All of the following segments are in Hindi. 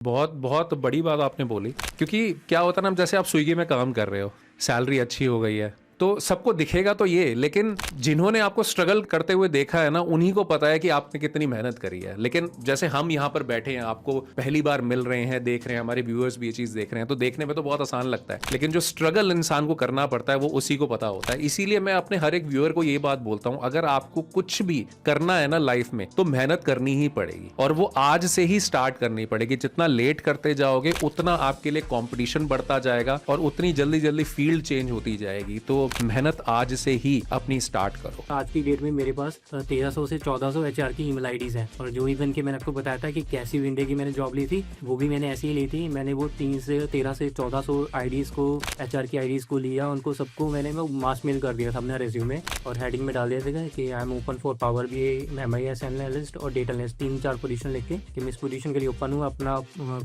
बहुत बहुत बड़ी बात आपने बोली, क्योंकि क्या होता है ना, जैसे आप स्विगी में काम कर रहे हो, सैलरी अच्छी हो गई है तो सबको दिखेगा तो ये, लेकिन जिन्होंने आपको स्ट्रगल करते हुए देखा है ना, उन्हीं को पता है कि आपने कितनी मेहनत करी है। लेकिन जैसे हम यहाँ पर बैठे हैं, आपको पहली बार मिल रहे हैं, देख रहे हैं, हमारे व्यूअर्स भी ये चीज देख रहे हैं, तो देखने में तो बहुत आसान लगता है, लेकिन जो स्ट्रगल इंसान को करना पड़ता है वो उसी को पता होता है। इसीलिए मैं अपने हर एक व्यूअर को ये बात बोलता हूँ, अगर आपको कुछ भी करना है ना लाइफ में, तो मेहनत करनी ही पड़ेगी, और वो आज से ही स्टार्ट करनी पड़ेगी। जितना लेट करते जाओगे उतना आपके लिए कंपटीशन बढ़ता जाएगा और उतनी जल्दी जल्दी फील्ड चेंज होती जाएगी। तो मेहनत आज से ही अपनी स्टार्ट करो। आज की डेट में मेरे पास 1300 से 1400 एचआर की ईमेल आईडीज हैं, और जो इवन कि मैंने आपको बताया था कि कैसी विंडे की मैंने जॉब ली थी, वो भी मैंने ऐसे ही ली थी। मैंने वो 13 से 1400 आईडीज को, एचआर की आईडीज को लिया, उनको सबको मैंने मास मेल कर दिया था अपना रेज्यूमे, और हेडिंग में डाल दिया था कि I am open for power BI, MIS analyst और डेटा एनालिस्ट, 3-4 पोजीशन लिख के कि मैं इस पोजीशन के लिए ओपन हूँ। अपना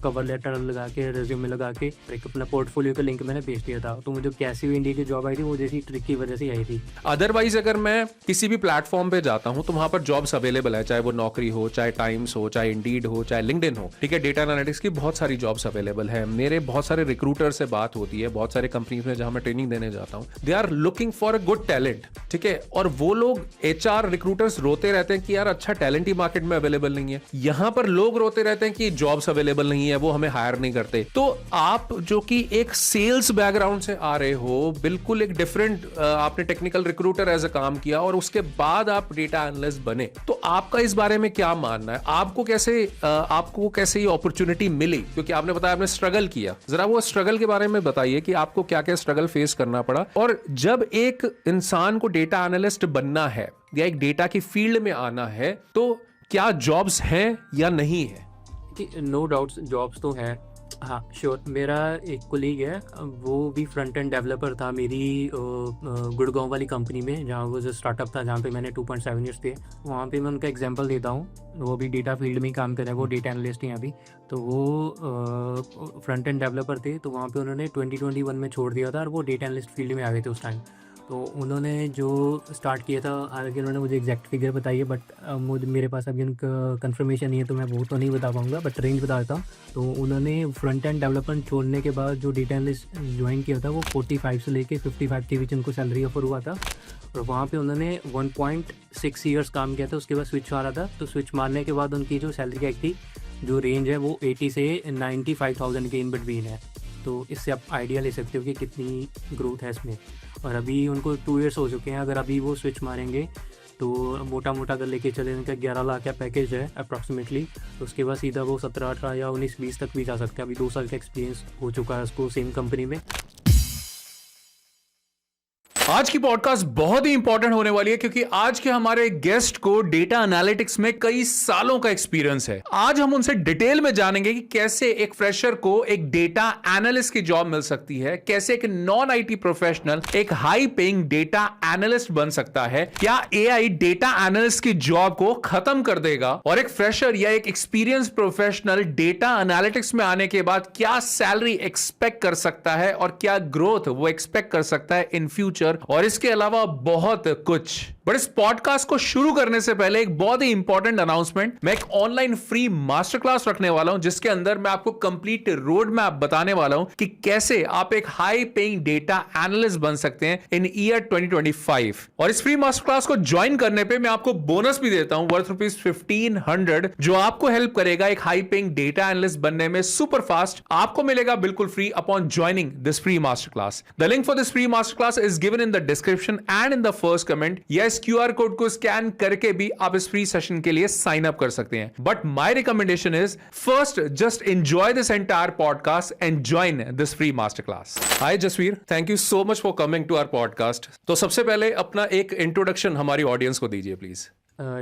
कवर लेटर लगा के, रेज्यूमे लगा के, एक अपना पोर्टफोलियो का लिंक मैंने भेज दिया था। तो मुझे कैसी विंडे की जॉब आई थी वो जैसी ट्रिक की वजह से आई थी। अदरवाइज अगर मैं किसी भी प्लेटफॉर्म पे जाता हूं तो वहां पर जॉब्स अवेलेबल है, चाहे वो नौकरी हो, चाहे टाइम्स हो, चाहे इंडीड हो, चाहे लिंक्डइन हो, ठीक है, डेटा एनालिटिक्स की बहुत सारी जॉब्स अवेलेबल है। मेरे बहुत सारे रिक्रूटर से बात होती है, बहुत सारे कंपनीज में जहां मैं ट्रेनिंग देने जाता हूं, they are looking for a good talent, ठीक है, और वो लोग HR रिक्रूटर्स रोते रहते हैं कि यार अच्छा टैलेंट ही मार्केट में अवेलेबल नहीं है। यहां पर लोग रोते रहते हैं कि जॉब्स अवेलेबल नहीं है, वो हमें हायर नहीं करते। तो आप जो कि एक सेल्स बैकग्राउंड से आ रहे हो, बिल्कुल एक डिफरेंट, आपने टेक्निकल रिक्रूटर एज अ काम किया और उसके बाद आप डेटा एनालिस्ट बने, तो आपका इस बारे में क्या मानना है? आपको कैसे ये अपॉर्चुनिटी मिली? क्योंकि आपने बताया आपने स्ट्रगल किया, जरा वो स्ट्रगल के बारे में बताइए कि आपको क्या क्या स्ट्रगल फेस करना पड़ा। और जब एक इंसान को डेटा एनालिस्ट बनना है या एक डेटा की फील्ड में आना है, तो क्या जॉब्स हैं या नहीं है? नो डाउट्स जॉब्स तो हैं, हाँ श्योर। मेरा एक कोलीग है, वो भी फ्रंट एंड डेवलपर था मेरी गुड़गांव वाली कंपनी में, जहाँ वो जो स्टार्टअप था जहाँ पे मैंने 2.7 ईयर्स थे। वहाँ पे मैं उनका एग्जांपल देता हूँ। वो भी डेटा फील्ड में ही काम कर रहे हैं, वो डेटा एनालिस्ट हैं अभी। तो वो फ्रंट एंड डेवलपर थे, तो वहाँ पे उन्होंने 2021 में छोड़ दिया था, और वो डेटा एनालिस्ट फील्ड में आ गए थे उस टाइम। तो उन्होंने जो स्टार्ट किया था, हालांकि उन्होंने मुझे एग्जैक्ट फिगर बताई है, बट मुझे मेरे पास अभी उनका कंफर्मेशन नहीं है, तो मैं वो तो नहीं बता पाऊंगा, बट रेंज बता देता हूँ। तो उन्होंने फ्रंट एंड डेवलपमेंट छोड़ने के बाद जो डेटा एनालिस्ट ज्वाइन किया था, वो 45 से लेके 55 के बीच उनको सैलरी ऑफर हुआ था, और वहाँ पे उन्होंने 1.6 ईयर्स काम किया था। उसके बाद स्विच मारा था, तो स्विच मारने के बाद उनकी जो सैलरी हाइक थी, जो रेंज है वो 80 से 95,000 के इन बिटवीन है। तो इससे आप आइडिया ले सकते हो कि कितनी ग्रोथ है इसमें। और अभी उनको 2 ईयर्स हो चुके हैं। अगर अभी वो स्विच मारेंगे तो मोटा मोटा अगर लेके चले, उनका 11 लाख का पैकेज है अप्रॉक्सीमेटली, तो उसके बाद सीधा वो 17-18 या 19-20 तक भी जा सकते हैं। अभी 2 साल का एक्सपीरियंस हो चुका है उसको सेम कंपनी में। आज की पॉडकास्ट बहुत ही इंपॉर्टेंट होने वाली है, क्योंकि आज के हमारे गेस्ट को डेटा एनालिटिक्स में कई सालों का एक्सपीरियंस है। आज हम उनसे डिटेल में जानेंगे कि कैसे एक फ्रेशर को एक डेटा एनालिस्ट की जॉब मिल सकती है, कैसे एक नॉन IT प्रोफेशनल एक हाई पेइंग डेटा एनालिस्ट बन सकता है, क्या AI डेटा एनालिस्ट की जॉब को खत्म कर देगा, और एक फ्रेशर या एक एक्सपीरियंस प्रोफेशनल डेटा एनालिटिक्स में आने के बाद क्या सैलरी एक्सपेक्ट कर सकता है और क्या ग्रोथ वो एक्सपेक्ट कर सकता है इन फ्यूचर, और इसके अलावा बहुत कुछ। बट इस पॉडकास्ट को शुरू करने से पहले एक बहुत ही इंपॉर्टेंट अनाउंसमेंट, मैं एक ऑनलाइन फ्री मास्टर क्लास रखने वाला हूं, जिसके अंदर मैं आपको कंप्लीट रोड मैप बताने वाला हूं कि कैसे आप एक हाई पेइंग डेटा एनालिस्ट बन सकते हैं इन ईयर 2025। और इस फ्री मास्टर क्लास को ज्वाइन करने पे मैं आपको बोनस भी देता हूं वर्थ ₹1500, जो आपको हेल्प करेगा एक हाई पेइंग डेटा एनालिस्ट बनने में सुपर फास्ट। आपको मिलेगा बिल्कुल free upon joining this free master class. The link for this free master class is given in the description and in the first comment. या इस QR कोड को स्कैन करके भी आप इस फ्री सेशन के लिए साइन अप कर सकते हैं। But my recommendation is first just enjoy this entire podcast and join this free master class. Hi Jasvir, thank you so much for coming to our podcast. तो सबसे पहले अपना एक इंट्रोडक्शन हमारी ऑडियंस को दीजिए please.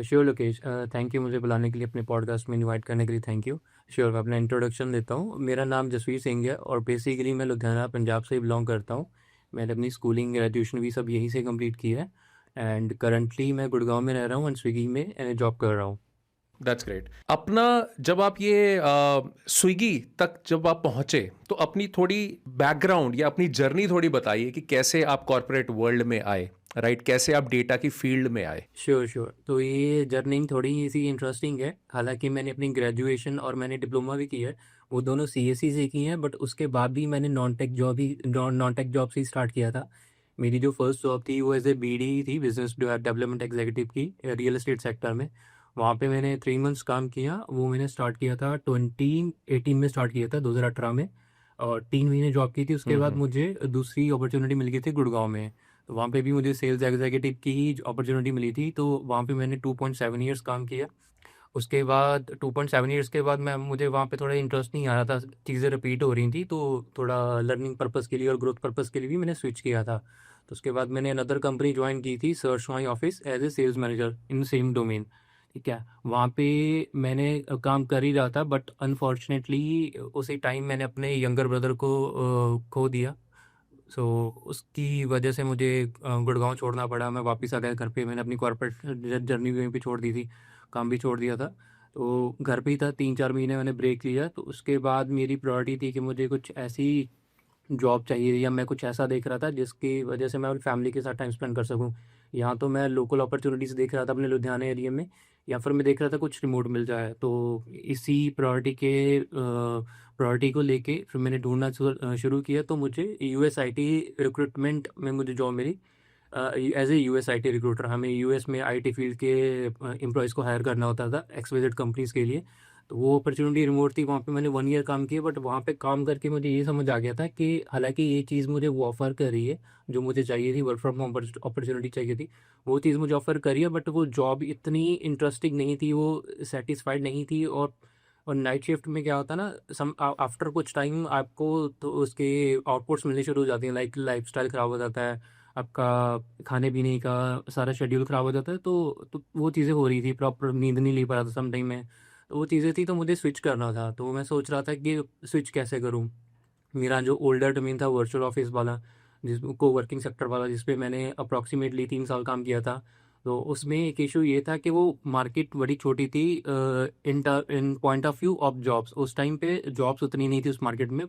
Sure Lokesh, thank you मुझे बुलाने के लिए, अपने पॉडकास्ट में इनवाइट करने के लिए थैंक यू। श्योर, मैं अपना इंट्रोडक्शन देता हूँ। मेरा नाम जसवीर सिंह है, और बेसिकली मैं लुधियाना पंजाब से बिलोंग करता हूँ। मैंने अपनी स्कूलिंग, ग्रेजुएशन भी सब यहीं से कंप्लीट की है, एंड करंटली मैं गुड़गांव में रह रहा हूँ, एंड स्विगी में जॉब कर रहा हूँ। That's great. अपना जब आप ये स्विगी तक जब आप पहुंचे, तो अपनी थोड़ी बैकग्राउंड या अपनी जर्नी थोड़ी बताइए कि कैसे आप कॉर्पोरेट वर्ल्ड में आए, राइट? कैसे आप डेटा की फील्ड में आए? श्योर श्योर, तो ये जर्नी थोड़ी सी इंटरेस्टिंग है। हालांकि मैंने अपनी ग्रेजुएशन और मैंने डिप्लोमा भी की है, वो दोनों सीएसई से की हैं, बट उसके बाद भी मैंने नॉन टेक जॉब से ही स्टार्ट किया था। मेरी जो फर्स्ट जॉब थी वो एज ए बीडी थी, बिजनेस डेवलपमेंट एग्जीक्यूटिव की, रियल एस्टेट सेक्टर में। वहाँ पे मैंने 3 मंथ्स काम किया। वो मैंने स्टार्ट किया था 2018 में, स्टार्ट किया था 2018 में, और 3 महीने जॉब की थी। उसके बाद हम्म। मुझे दूसरी अपॉर्चुनिटी मिल गई थी गुड़गांव में। तो वहाँ पे भी मुझे सेल्स एग्जीक्यूटिव की ही अपॉर्चुनिटी मिली थी, तो वहाँ पे मैंने 2.7 ईयर्स काम किया। उसके बाद 2.7 ईयर्स के बाद मैं मुझे वहाँ पे थोड़ा इंटरेस्ट नहीं आ रहा था, चीज़ें रिपीट हो रही थी, तो थोड़ा लर्निंग पर्पज़ के लिए और ग्रोथ पर्पज़ के लिए भी मैंने स्विच किया था। तो उसके बाद मैंने अनदर कंपनी ज्वाइन की थी, search my office, as a sales manager in same domain. ठीक है, वहाँ पे मैंने काम कर ही रहा था, बट अनफॉर्चुनेटली उसी टाइम मैंने अपने यंगर ब्रदर को खो दिया। सो उसकी वजह से मुझे गुड़गांव छोड़ना पड़ा। मैं वापस आ गया घर पे। मैंने अपनी कॉर्पोरेट जर्नी भी वहीं पे छोड़ दी थी, काम भी छोड़ दिया था। तो घर पे ही था, 3-4 महीने मैंने ब्रेक लिया। तो उसके बाद मेरी प्रायोरिटी थी कि मुझे कुछ ऐसी जॉब चाहिए, या मैं कुछ ऐसा देख रहा था जिसकी वजह से मैं अपनी फैमिली के साथ टाइम स्पेंड कर सकूं। यहाँ तो मैं लोकल अपॉर्चुनिटीज़ देख रहा था अपने लुधियाना एरिया में, या फिर मैं देख रहा था कुछ रिमोट मिल जाए। तो इसी प्रायोरिटी को लेके फिर मैंने ढूंढना शुरू किया। तो मुझे यूएस आईटी रिक्रूटमेंट में मुझे जॉब मिली, as a US IT recruiter. हमें यूएस में आईटी फील्ड के एम्प्लॉयज़ को हायर करना होता था एक्सवाइजेड कंपनीज़ के लिए। तो वो अपॉर्चुनिटी रिमोट थी, वहाँ पे मैंने 1 ईयर काम किया। बट वहाँ पे काम करके मुझे ये समझ आ गया था कि हालांकि ये चीज़ मुझे वो ऑफ़र कर रही है जो मुझे चाहिए थी, वर्क फ्रॉम होम अपॉर्चुनिटी चाहिए थी, वो चीज़ मुझे ऑफ़र करी है, बट वो जॉब इतनी इंटरेस्टिंग नहीं थी, वो सेटिस्फाइड नहीं थी। और नाइट शिफ्ट में क्या होता है ना, सम आफ्टर कुछ टाइम आपको तो उसके आउटपुट्स मिलने शुरू हो जाती हैं, लाइक लाइफस्टाइल ख़राब हो जाता है आपका, खाने पीने का सारा शेड्यूल ख़राब हो जाता है। तो वो चीज़ें हो रही थी, प्रॉपर नींद नहीं ले पा रहा था सम टाइम में। तो वो चीज़ें थी, तो मुझे स्विच करना था। तो मैं सोच रहा था कि स्विच कैसे करूँ। मेरा जो ओल्डर डोमेन था वर्चुअल ऑफिस वाला, जिस को वर्किंग सेक्टर वाला, जिस पे मैंने अप्रॉक्सीमेटली 3 साल काम किया था। तो उसमें एक इशू ये था कि वो मार्केट बड़ी छोटी थी, in point of view of jobs. उस टाइम पे जॉब्स उतनी नहीं थी उस मार्केट में।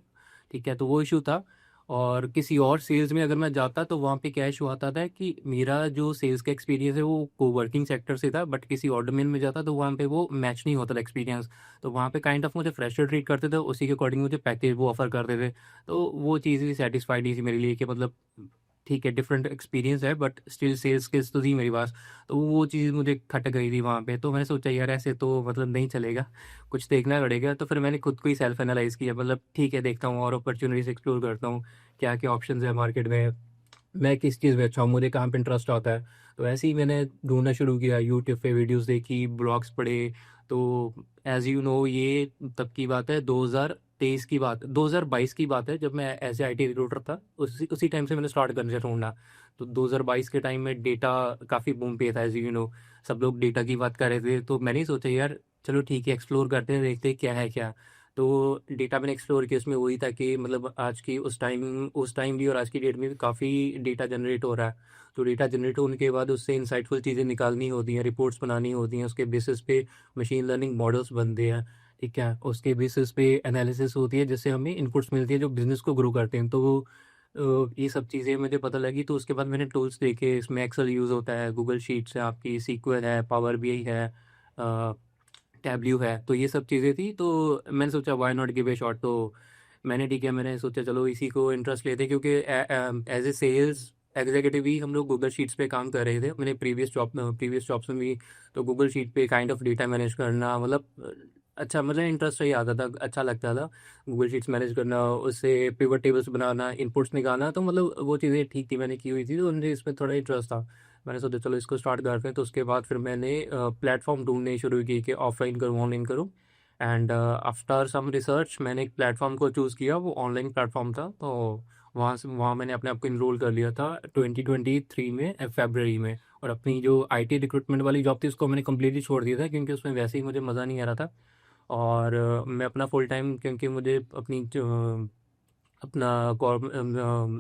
ठीक है, तो वो इशू था। और किसी और सेल्स में अगर मैं जाता तो वहाँ पे क्या इशू आता था कि मेरा जो सेल्स का एक्सपीरियंस है वो कोवर्किंग सेक्टर से था, बट किसी और डोमेन में जाता तो वहाँ पे वो मैच नहीं होता था एक्सपीरियंस। तो वहाँ पे काइंड ऑफ मुझे फ्रेशर ट्रीट करते थे, उसी के अकॉर्डिंग मुझे पैकेज वो ऑफर करते थे। तो वो चीज़ भी सेटिस्फाइड नहीं थी मेरे लिए कि मतलब ठीक है, डिफरेंट एक्सपीरियंस है, बट स्टिल सेल्स स्किल्स तो थी मेरे पास। तो वो चीज़ मुझे खट गई थी वहाँ पे। तो मैंने सोचा यार ऐसे तो मतलब नहीं चलेगा, कुछ देखना पड़ेगा। तो फिर मैंने खुद को ही सेल्फ एनालाइज़ किया, मतलब ठीक है, देखता हूँ और अपॉर्चुनिटीज़ एक्सप्लोर करता हूँ, क्या क्या ऑप्शंस है मार्केट में, मैं किस चीज़ में अच्छा हूँ, मुझे कहाँ पे इंटरेस्ट आता है। तो ऐसे ही मैंने ढूँढना शुरू किया, यूट्यूब पे वीडियोज़ देखी, ब्लॉग्स पढ़े। तो ऐज़ यू नो ये तब की बात है, 2023 की बात, 2022 की बात है, जब मैं एज़ ए आईटी रिक्रूटर था। उसी टाइम से मैंने स्टार्ट करना ढूँढना। तो 2022 के टाइम में डेटा काफ़ी बूम पे था, एज़ यू नो सब लोग डेटा की बात कर रहे थे। तो मैंने ही सोचा यार चलो ठीक है, एक्सप्लोर करते हैं, देखते हैं क्या है क्या। तो डेटा मैंने एक्सप्लोर किया, उसमें वही था कि मतलब आज की उस टाइम भी और आज की डेट में भी काफ़ी डेटा जनरेट हो रहा है। तो डेटा जनरेट होने के बाद उससे इंसाइटफुल चीज़ें निकालनी होती हैं, रिपोर्ट्स बनानी होती हैं, उसके बेसिस पे मशीन लर्निंग मॉडल्स बनते हैं। ठीक है, उसके बेसिस पे एनालिसिस होती है, जिससे हमें इनपुट्स मिलती है जो बिज़नेस को ग्रो करते हैं। तो ये सब चीज़ें मुझे पता लगी। तो उसके बाद मैंने टूल्स देखे, इसमें एक्सेल यूज़ होता है, गूगल शीट्स है आपकी, सीक्वल है, पावर बीआई है, टैबल्यू है। तो ये सब चीज़ें थी, तो मैंने सोचा why not give a shot. तो मैंने ठीक है, मैंने सोचा चलो इसी को इंटरेस्ट लेते हैं, क्योंकि एज ए सेल्स एग्जीक्यूटिव ही हम लोग गूगल शीट्स पे काम कर रहे थे मैंने प्रीवियस जॉब्स में भी। तो गूगल शीट पे काइंड ऑफ डेटा मैनेज करना, मतलब अच्छा, मतलब इंटरेस्ट ही आता था, अच्छा लगता था गूगल शीट्स मैनेज करना, उससे पिवट टेबल्स बनाना, इनपुट्स निकालना। तो मतलब वो चीज़ें ठीक थी, मैंने की हुई थी, तो मुझे इसमें थोड़ा इंटरेस्ट था। मैंने सोचा चलो इसको स्टार्ट करते हैं। तो उसके बाद फिर मैंने प्लेटफॉर्म ढूंढने शुरू किए कि ऑफलाइन करूँ ऑनलाइन करूँ। एंड आफ्टर सम रिसर्च मैंने एक प्लेटफॉर्म को चूज़ किया, वो ऑनलाइन प्लेटफॉर्म था। तो वहाँ मैंने अपने आप को इनरोल कर लिया था 2023 में, फरवरी में। और अपनी जो आईटी रिक्रूटमेंट वाली जॉब थी उसको मैंने कम्प्लीटली छोड़ दिया था, क्योंकि उसमें वैसे ही मुझे मज़ा नहीं आ रहा था। और मैं अपना फुल टाइम, क्योंकि मुझे अपना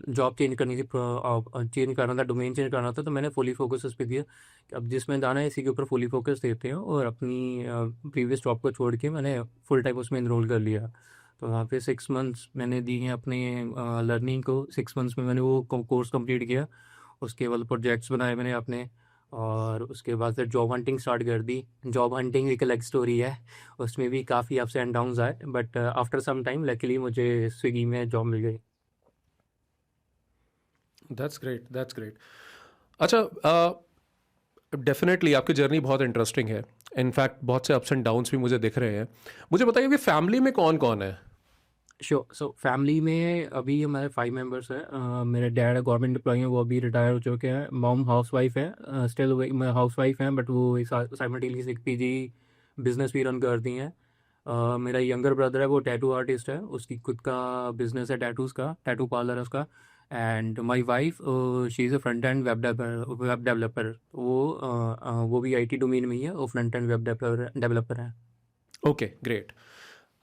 जॉब चेंज करनी थी, चेंज करना था, डोमेन चेंज करना था। तो मैंने फुली फोकस उस पर दिया कि अब जिसमें जाना है इसी के ऊपर फुली फोकस देते हैं। और अपनी प्रीवियस जॉब को छोड़ के मैंने फुल टाइम उसमें इनरोल कर लिया। तो वहाँ पे 6 मंथ्स मैंने दिए हैं अपने लर्निंग को। 6 मंथ्स में मैंने वो कोर्स कंप्लीट किया। उसके बाद प्रोजेक्ट्स बनाए मैंने अपने, और उसके बाद फिर जॉब हंटिंग स्टार्ट कर दी। जॉब हंटिंग एक अलग स्टोरी है, उसमें भी काफ़ी अप्स एंड डाउन्स आए, but after some time luckily मुझे स्विगी में जॉब मिल गई। That's great, that's great. अच्छा, डेफिनेटली आपकी जर्नी बहुत इंटरेस्टिंग है। इनफैक्ट बहुत से अप्स एंड डाउन्स भी मुझे दिख रहे हैं। मुझे बताइए कि फैमिली में कौन कौन है? श्योर। सो फैमिली में अभी हमारे 5 मेंबर्स हैं। मेरे डैड गवर्नमेंट एम्प्लॉई हैं, वो अभी रिटायर हो चुके हैं। मॉम हाउस वाइफ है, स्टिल हाउस वाइफ हैं, बट वो साइमल्टेनियसली एक पीजी बिजनेस भी रन करती हैं। मेरा यंगर ब्रदर है, वो टैटू आर्टिस्ट है, उसकी खुद का बिजनेस है टैटूज़ का, टैटू पार्लर है उसका। And my wife, she is a front end web developer. वो भी आईटी डोमेन में ही है, वो फ्रंट एंड वेब डेवलपर है। Okay, great.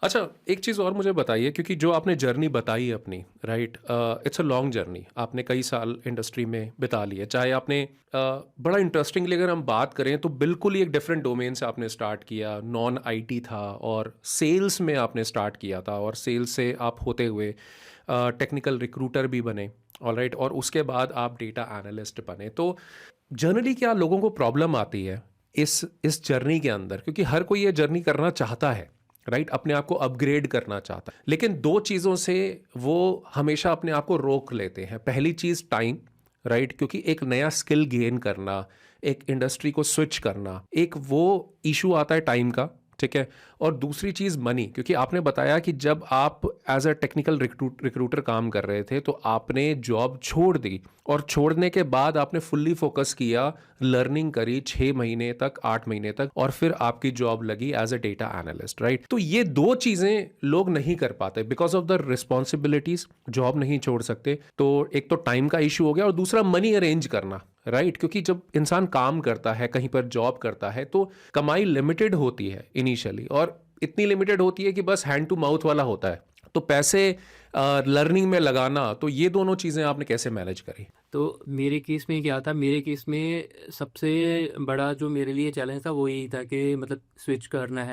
अच्छा, एक चीज़ और मुझे बताइए, क्योंकि जो आपने जर्नी बताई है अपनी, right, it's a long journey. आपने कई साल इंडस्ट्री में बिता लिए, चाहे आपने बड़ा इंटरेस्टिंगली अगर हम बात करें तो बिल्कुल ही एक डिफरेंट डोमेन से आपने स्टार्ट किया, नॉन आईटी था और सेल्स में आपने स्टार्ट किया था, और सेल्स से आप होते हुए टेक्निकल रिक्रूटर भी बने, ऑलराइट, और उसके बाद आप डेटा एनालिस्ट बने। तो जनरली क्या लोगों को प्रॉब्लम आती है इस जर्नी के अंदर, क्योंकि हर कोई ये जर्नी करना चाहता है, राइट, अपने आप को अपग्रेड करना चाहता है, लेकिन दो चीज़ों से वो हमेशा अपने आप को रोक लेते हैं। पहली चीज़ टाइम, राइट, क्योंकि एक नया स्किल गेन करना, एक इंडस्ट्री को स्विच करना, एक वो इशू आता है टाइम का, ठीक है। और दूसरी चीज़ मनी, क्योंकि आपने बताया कि जब आप एज अ टेक्निकल रिक्रूटर काम कर रहे थे तो आपने जॉब छोड़ दी, और छोड़ने के बाद आपने फुल्ली फोकस किया, लर्निंग करी 6 महीने तक, 8 महीने तक, और फिर आपकी जॉब लगी as a data analyst, right. तो ये दो चीज़ें लोग नहीं कर पाते because of the responsibilities, job नहीं छोड़ सकते। तो एक तो टाइम का इशू हो गया, और दूसरा मनी अरेंज करना, राइट, क्योंकि जब इंसान काम करता है, कहीं पर जॉब करता है, तो कमाई लिमिटेड होती है इनिशियली, और इतनी लिमिटेड होती है कि बस हैंड टू माउथ वाला होता है। तो पैसे लर्निंग में लगाना, तो ये दोनों चीज़ें आपने कैसे मैनेज करी? तो मेरे केस में क्या था, मेरे केस में सबसे बड़ा जो मेरे लिए चैलेंज था वो यही था कि मतलब स्विच करना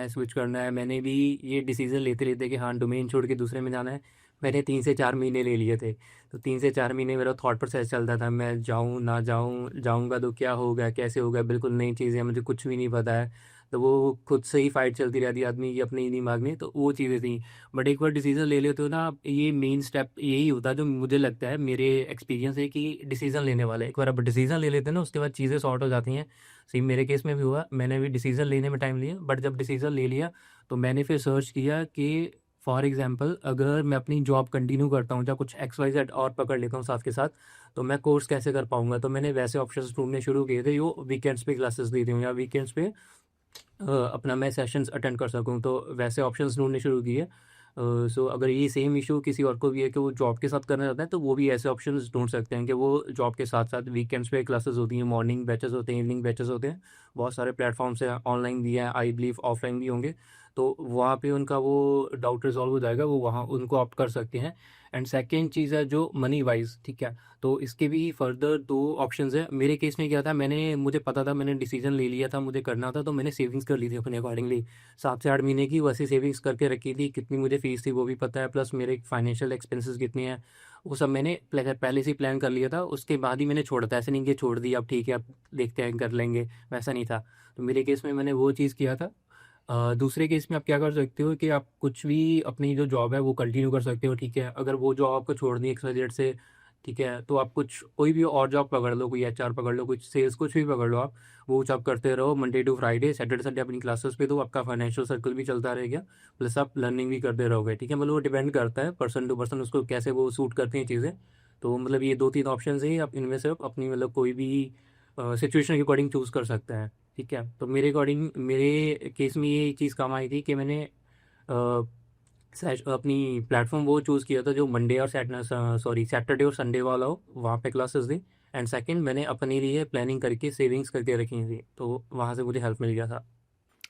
है। मैंने भी ये डिसीज़न लेते लेते कि हाँ डोमेन छोड़ के दूसरे में जाना है, मैंने 3 से 4 महीने ले लिए थे। तो 3 से 4 महीने मेरा थॉट प्रोसेस चलता था, मैं जाऊँ ना जाऊँ, जाऊँगा तो क्या होगा, कैसे होगा, बिल्कुल नई चीज़ है, मुझे कुछ भी नहीं पता है। तो वो खुद से ही फाइट चलती रहती है आदमी की अपने ही दिमाग में, तो वो चीज़ें थी। बट एक बार डिसीज़न ले लेते हो ना आप, ये मेन स्टेप यही होता है जो मुझे लगता है, मेरे एक्सपीरियंस है कि डिसीज़न लेने वाले एक बार आप डिसीज़न ले लेते हैं ना, उसके बाद चीज़ें सॉर्ट हो जाती हैं। सेम मेरे केस में भी हुआ, मैंने भी डिसीज़न लेने में टाइम लिया, बट जब डिसीज़न ले लिया तो मैंने फिर सर्च किया कि फॉर एग्जांपल अगर मैं अपनी जॉब कंटिन्यू करता हूँ या कुछ एक्स वाई जेड और पकड़ लेता हूँ साथ के साथ, तो मैं कोर्स कैसे कर पाऊँगा। तो मैंने वैसे ऑप्शंस ढूँढने शुरू किए थे जो वीकेंड्स पे क्लासेस देती हूँ, या वीकेंड्स पे अपना मैं सेशंस अटेंड कर सकूँ, तो वैसे ऑप्शंस ढूँढने शुरू किए। सो अगर ये सेम इशू किसी और को भी है कि वो जॉब के साथ करना चाहता है, तो वो भी ऐसे ऑप्शंस ढूँढ सकते हैं कि वो जॉब के साथ-साथ वीकेंड्स पे क्लासेस होती हैं, मॉर्निंग बैचेस होते हैं, इवनिंग बैचेस होते हैं। बहुत सारे प्लेटफ़ॉर्म्स हैं, ऑनलाइन भी हैं, आई बिलीव ऑफलाइन भी होंगे। तो वहाँ पे उनका वो डाउट रिज़ॉल्व हो जाएगा, वो वहाँ उनको ऑप्ट कर सकते हैं। एंड सेकंड चीज़ है जो मनी वाइज़, ठीक है? तो इसके भी फर्दर 2 ऑप्शंस हैं। मेरे केस में क्या था, मुझे पता था, मैंने डिसीज़न ले लिया था, मुझे करना था, तो मैंने सेविंग्स कर ली थी अपने अकॉर्डिंगली। 7 से 8 महीने की वैसे सेविंग्स करके रखी थी, कितनी मुझे फ़ीस थी वो भी पता है, प्लस मेरे फाइनेंशियल एक्सपेंसेस कितने हैं, वो सब मैंने पहले से ही प्लान कर लिया था। उसके बाद ही मैंने छोड़ा था, ऐसा नहीं कि छोड़ दी अब ठीक है अब देखते हैं कर लेंगे, वैसा नहीं था। तो मेरे केस में मैंने वो चीज़ किया था। दूसरे केस में आप क्या कर सकते हो कि आप कुछ भी अपनी जो जॉब है वो कंटिन्यू कर सकते हो, ठीक है? अगर वो जॉब आपको छोड़नी है एक्स-वाई-जेड से, ठीक है? तो आप कुछ कोई भी और जॉब पकड़ लो, कोई एचआर पकड़ लो, कुछ सेल्स कुछ भी पकड़ लो आप। वो जॉब करते रहो Monday to Friday, Saturday Sunday अपनी क्लासेस पे दो, आपका फाइनेंशियल सर्कल भी चलता रहेगा, प्लस आप लर्निंग भी करते रहोगे, ठीक है? मतलब वो डिपेंड करता है पर्सन टू पर्सन, उसको कैसे वो सूट करती हैं चीज़ें। तो मतलब ये 2-3 ऑप्शंस हैं, आप इनमें से आप अपनी मतलब कोई भी सिचुएशन के अकॉर्डिंग चूज़ कर सकते हैं, ठीक है? तो मेरे अकॉर्डिंग मेरे केस में ये चीज़ काम आई थी कि मैंने अपनी प्लेटफॉर्म वो चूज़ किया था जो मंडे और सैटरडे और संडे वाला हो, वहाँ पे क्लासेस दी। एंड सेकंड मैंने अपने लिए प्लानिंग करके सेविंग्स करके रखी थी, तो वहाँ से मुझे हेल्प मिल गया था।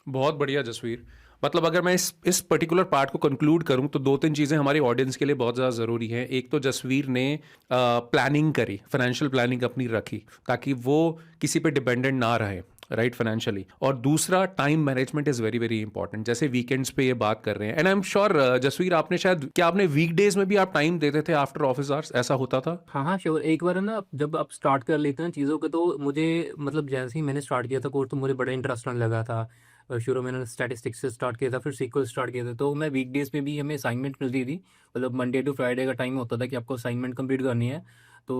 बहुत बढ़िया जसवीर। मतलब अगर मैं इस पर्टिकुलर पार्ट को कंक्लूड करूं तो 2-3 चीज़ें हमारी ऑडियंस के लिए बहुत ज़्यादा ज़रूरी हैं। एक तो जसवीर ने प्लानिंग करी, फाइनेंशियल प्लानिंग अपनी रखी ताकि वो किसी पे डिपेंडेंट ना रहे, राइट, फाइनेंशियली। और दूसरा, time management is very very important. जैसे वीकेंड्स पे ये बात कर रहे हैं, and I am sure Jasvir, आपने शायद, क्या आपने वीकडेज में भी आप टाइम देते थे आफ्टर ऑफिस आवर्स, ऐसा होता था? हाँ, हाँ, श्योर। एक बार ना जब आप स्टार्ट कर लेते हैं चीज़ों को, तो मुझे मतलब जैसे ही मैंने स्टार्ट किया था कोर्स, तो मुझे बड़ा इंटरेस्ट आने लगा था। शुरू में मैंने स्टैटिस्टिक्स से स्टार्ट किया था, फिर सीक्वल स्टार्ट किया था। तो मैं वीकडेज़ पे भी हमें असाइनमेंट मिलती थी, मतलब मंडे टू फ्राइडे का टाइम होता था कि आपको असाइनमेंट कंप्लीट करनी है। तो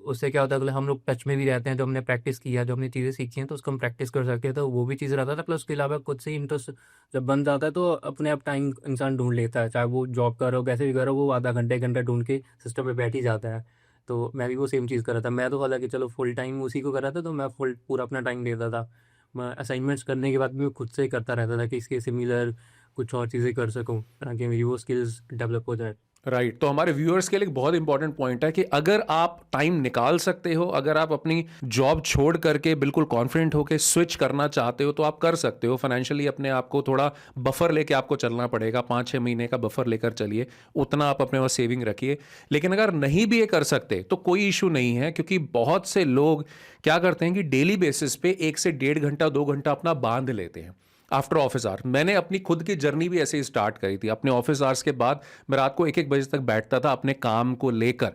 उससे क्या होता है, अगले हम लोग टच में भी रहते हैं, जो हमने प्रैक्टिस किया, जो हमने चीज़ें सीखी हैं, तो उसको हम प्रैक्टिस कर सकते हैं, तो वो भी चीज़ रहता था। प्लस उसके अलावा खुद से इंटरेस्ट जब बन जाता है, तो अपने आप टाइम इंसान ढूँढ लेता है, चाहे वो जॉब कर रहा हो, कैसे भी कर रहा हो, वो आधा घंटा, 1 घंटा ढूँढ के सिस्टम पे बैठ ही जाता है। तो मैं भी वो सेम चीज़ कर रहा था। मैं तो हालाँकि चलो फुल टाइम उसी को कर रहा था, तो मैं फुल पूरा अपना टाइम देता था। मैं असाइनमेंट्स करने के बाद भी मैं खुद से ही करता रहता था कि इसके सिमिलर कुछ और चीज़ें कर सकूँ, ताकि मेरी वो स्किल्स डेवलप हो जाए। राइट, तो हमारे व्यूअर्स के लिए एक बहुत इंपॉर्टेंट पॉइंट है कि अगर आप टाइम निकाल सकते हो, अगर आप अपनी जॉब छोड़ करके बिल्कुल कॉन्फिडेंट होकर स्विच करना चाहते हो, तो आप कर सकते हो। फाइनेंशियली अपने आप को थोड़ा बफर लेके आपको चलना पड़ेगा, 5-6 महीने का बफर लेकर चलिए, उतना आप अपने पास सेविंग रखिए। लेकिन अगर नहीं भी ये कर सकते तो कोई इशू नहीं है, क्योंकि बहुत से लोग क्या करते हैं कि डेली बेसिस पे 1 से 1.5 घंटा 2 घंटा अपना बांध लेते हैं आफ्टर ऑफिस आवर। मैंने अपनी खुद की जर्नी भी ऐसे ही स्टार्ट करी थी। अपने ऑफिस आवर्स के बाद मैं रात को 1-1 बजे तक बैठता था अपने काम को लेकर,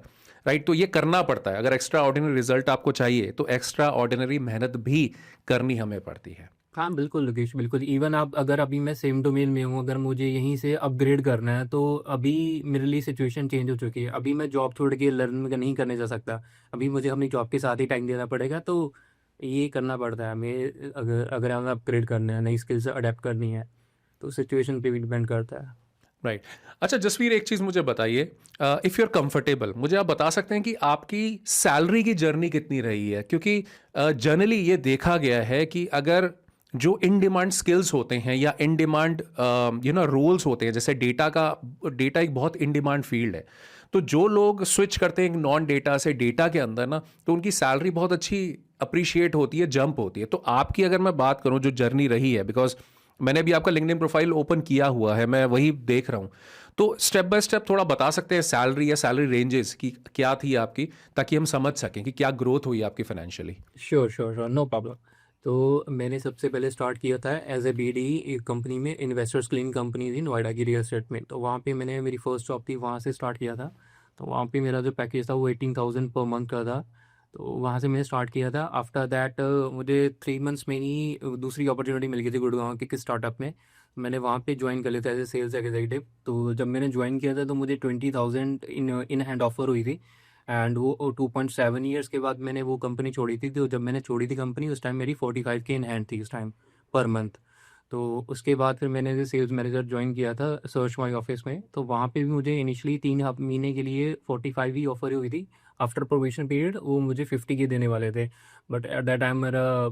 राइट। तो ये करना पड़ता है, अगर एक्स्ट्रा ऑर्डिनरी रिजल्ट आपको चाहिए तो एक्स्ट्रा ऑर्डिनरी मेहनत भी करनी हमें पड़ती है। हाँ, बिल्कुल लोकेश, बिल्कुल। इवन आप अगर अभी मैं सेम डोमेन में हूँ, अगर मुझे यहीं से अपग्रेड करना है, तो अभी मेरे लिए सिचुएशन चेंज हो चुकी है। अभी मैं जॉब छोड़ के लर्न नहीं करने जा सकता। अभी मुझे अपनी जॉब के साथ ही टाइम देना पड़ेगा, तो ये करना पड़ता है हमें, अगर अगर हमें अपग्रेड करना है, नई स्किल्स अडेप्ट करनी है, तो सिचुएशन पे भी डिपेंड करता है। राइट। अच्छा जसवीर, एक चीज़ मुझे बताइए, इफ़ यू आर कंफर्टेबल, मुझे आप बता सकते हैं कि आपकी सैलरी की जर्नी कितनी रही है? क्योंकि जनरली ये देखा गया है कि अगर जो इन डिमांड स्किल्स होते हैं या इन डिमांड रोल्स होते हैं, जैसे डेटा एक बहुत इन डिमांड फील्ड है, तो जो लोग स्विच करते हैं नॉन डेटा से डेटा के अंदर ना, तो उनकी सैलरी बहुत अच्छी अप्रिशिएट होती है, जंप होती है। तो आपकी अगर मैं बात करूं जो जर्नी रही है, बिकॉज मैंने भी आपका लिंक्डइन प्रोफाइल ओपन किया हुआ है, मैं वही देख रहा हूँ, तो स्टेप बाय स्टेप थोड़ा बता सकते हैं सैलरी या सैलरी रेंजेस की क्या थी आपकी, ताकि हम समझ सकें कि क्या ग्रोथ हुई आपकी financially. Sure, sure, sure, no problem. तो मैंने सबसे पहले स्टार्ट किया था एज ए बीडी, एक कंपनी में, इन्वेस्टर्स क्लीन कंपनी थी नोएडा की, रियल एस्टेट में। तो वहाँ पे मैंने मेरी फर्स्ट जॉब थी, वहाँ से स्टार्ट किया था। तो वहाँ पे मेरा जो पैकेज था वो 18,000 पर मंथ का था। तो वहाँ से मैंने स्टार्ट किया था। आफ्टर दैट मुझे 3 मंथ्स में ही दूसरी अपॉर्चुनिटी मिल गई थी गुड़गांव के स्टार्टअप में। मैंने वहाँ पे ज्वाइन कर लिया था एज ए सेल्स एग्जीक्यूटिव। तो जब मैंने ज्वाइन किया था, तो मुझे 20,000 इन हैंड ऑफर हुई थी। एंड वो 2.7 ईयर्स के बाद मैंने वो कंपनी छोड़ी थी। तो जब मैंने छोड़ी थी कंपनी, उस टाइम मेरी 45K इन हैंड थी उस टाइम, पर मंथ। तो उसके बाद फिर मैंने एज सेल्स मैनेजर ज्वाइन किया था सर्च माई ऑफिस में। तो वहाँ पे भी मुझे इनिशियली 3 महीने के लिए 45 ही ऑफर हुई थी। आफ्टर प्रोबेशन पीरियड वो मुझे 50K देने वाले थे, बट एट दैट टाइम मेरा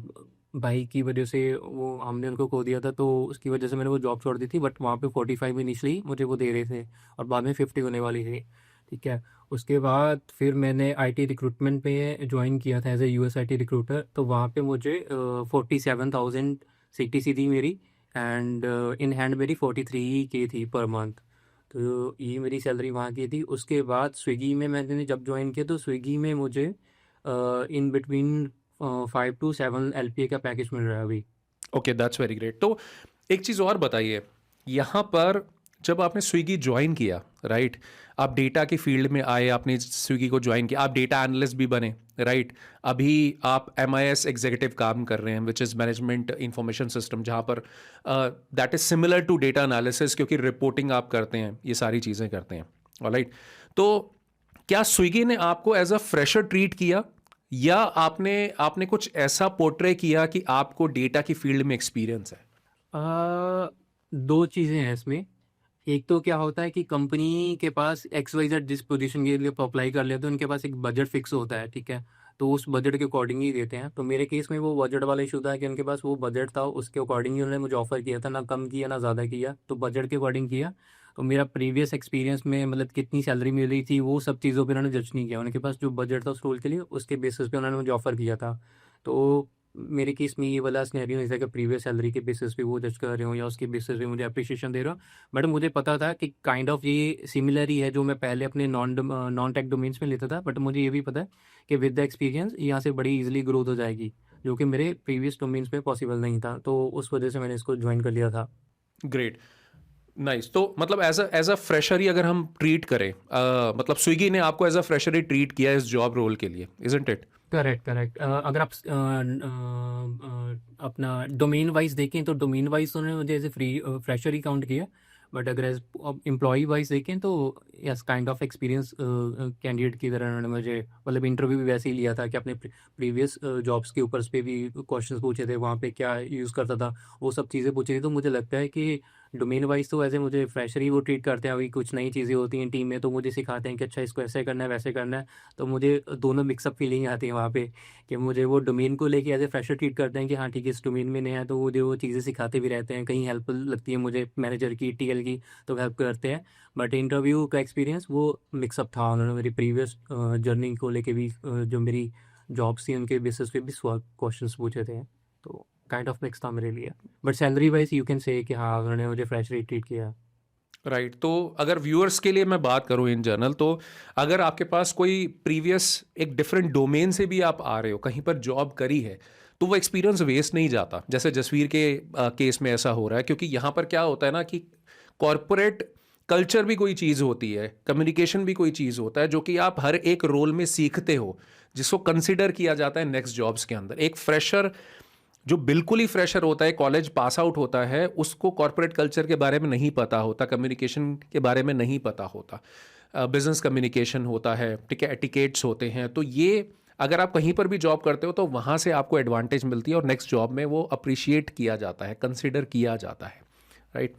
भाई की वजह से वो हमने उनको खो दिया था, तो उसकी वजह से मैंने वो जॉब छोड़ दी थी। बट वहाँ पे 45 इनिशियली मुझे वो दे रहे थे, और बाद में 50 होने वाली थी। ठीक है। उसके बाद फिर मैंने आईटी रिक्रूटमेंट पे ज्वाइन किया था as a US IT recruiter. तो वहाँ पे मुझे 47,000 सीटीसी थी मेरी, एंड इन हैंड मेरी 43K थी पर मंथ। तो ये मेरी सैलरी वहाँ की थी। उसके बाद स्विगी में मैंने जब ज्वाइन किया, तो स्विगी में मुझे इन बिटवीन 5 to 7 LPA का पैकेज मिल रहा है अभी। Okay, that's very great. तो एक चीज़ और बताइए, यहाँ पर जब आपने स्विगी ज्वाइन किया, राइट, आप डेटा की फील्ड में आए, आपने स्विगी को ज्वाइन किया, आप डेटा एनालिस्ट भी बने, राइट। अभी आप MIS एग्जीक्यूटिव काम कर रहे हैं, which is management information system, जहाँ पर that is similar to data analysis, क्योंकि रिपोर्टिंग आप करते हैं, ये सारी चीज़ें करते हैं, ऑलराइट। तो क्या स्विगी ने आपको एज अ फ्रेशर ट्रीट किया, या आपने आपने कुछ ऐसा पोर्ट्रे किया कि आपको डेटा की फील्ड में एक्सपीरियंस है? दो चीज़ें हैं इसमें। एक तो क्या होता है कि कंपनी के पास XYZ जिस पोजीशन के लिए अप्लाई कर लेते हैं, उनके पास एक बजट फिक्स होता है, ठीक है। तो उस बजट के अकॉर्डिंग ही देते हैं। तो मेरे केस में वो बजट वाला इशू था कि उनके पास वो बजट था, उसके अकॉर्डिंग ही उन्होंने मुझे ऑफर किया था, ना कम किया ना ज़्यादा किया, तो बजट के अकॉर्डिंग किया। तो मेरा प्रीवियस एक्सपीरियंस में मतलब कितनी सैलरी मिल रही थी, वो सब चीज़ों पर उन्होंने जज नहीं किया। उनके पास जो बजट था उस रोल के लिए, उसके बेसिस पे उन्होंने मुझे ऑफर किया था। तो मेरे केस में ये वाला सिनेरियो नहीं था कि प्रीवियस सैलरी के बेसिस पे वो जज कर रहे हो या उसके बेसिस पे मुझे अप्रिशिएशन दे रहे हो। बट मुझे पता था कि काइंड ऑफ ये सिमिलर ही है जो मैं पहले अपने नॉन टेक डोमेन्स में लेता था। बट मुझे ये भी पता है कि विद द एक्सपीरियंस यहाँ से बड़ी इजीली ग्रोथ हो जाएगी। जो कि मेरे प्रीवियस डोमेन्स में पॉसिबल नहीं था, तो उस वजह से मैंने इसको ज्वाइन कर लिया था। Great, nice. तो मतलब एज अ फ्रेशर ही अगर हम ट्रीट करें, मतलब स्विगी ने आपको एज अ फ्रेशर ही ट्रीट किया इस जॉब रोल के लिए, इजंट इट? Correct, correct. अगर आप अपना डोमेन वाइज देखें तो डोमेन वाइज तो उन्होंने मुझे एज ए फ्रेशर ही काउंट किया, बट अगर एज एम्प्लॉय वाइज देखें तो yes, kind of experience candidate की तरह उन्होंने मुझे, मतलब इंटरव्यू भी वैसे ही लिया था कि अपने प्रीवियस जॉब्स के ऊपर पे भी क्वेश्चंस पूछे थे, वहाँ पे क्या यूज़ करता था, वो सब चीज़ें पूछी थी। तो मुझे लगता है कि डोमेन वाइज तो वैसे मुझे फ्रेशर ही वो ट्रीट करते हैं। अभी कुछ नई चीज़ें होती हैं टीम में तो मुझे सिखाते हैं कि अच्छा इसको ऐसे करना है, वैसे करना है। तो मुझे दोनों मिक्सअप फीलिंग आती है वहाँ पे, कि मुझे वो डोमेन को लेके एज ए फ्रेशर ट्रीट करते हैं कि हाँ ठीक है, इस डोमेन में नया है, तो वो जो वो चीज़ें सिखाते भी रहते हैं। कहीं हेल्प लगती है मुझे मैनेजर की, टीएल की, तो हेल्प करते हैं। बट इंटरव्यू का एक्सपीरियंस वो मिक्सअप था। उन्होंने मेरी प्रीवियस जर्नी को लेके भी जो मेरी जॉब्स थी उनके बेसिस पे भी क्वेश्चंस पूछे थे, तो काइंड ऑफ मिक्स था मेरे लिए। But salary wise you can say कि हाँ उन्होंने मुझे फ्रेशर ट्रीट किया। राइट। तो अगर व्यूअर्स के लिए मैं बात करूं इन जनरल, तो अगर आपके पास कोई प्रीवियस एक डिफरेंट डोमेन से भी आप आ रहे हो, कहीं पर जॉब करी है, तो वो एक्सपीरियंस वेस्ट नहीं जाता। जैसे जसवीर के केस में ऐसा हो रहा है, क्योंकि यहाँ पर क्या होता है ना कि कॉरपोरेट कल्चर भी कोई चीज़ होती है, कम्युनिकेशन भी कोई चीज़ होता है, जो कि आप हर एक रोल में सीखते हो, जिसको कंसिडर किया जाता है नेक्स्ट जॉब्स के अंदर। एक फ्रेशर जो बिल्कुल ही फ्रेशर होता है, कॉलेज पास आउट होता है, उसको कॉर्पोरेट कल्चर के बारे में नहीं पता होता, कम्युनिकेशन के बारे में नहीं पता होता, बिजनेस कम्युनिकेशन होता है, ठीक है, एटिकेट्स होते हैं। तो ये अगर आप कहीं पर भी जॉब करते हो तो वहाँ से आपको एडवांटेज मिलती है और नेक्स्ट जॉब में वो अप्रिशिएट किया जाता है, कंसिडर किया जाता है, राइट।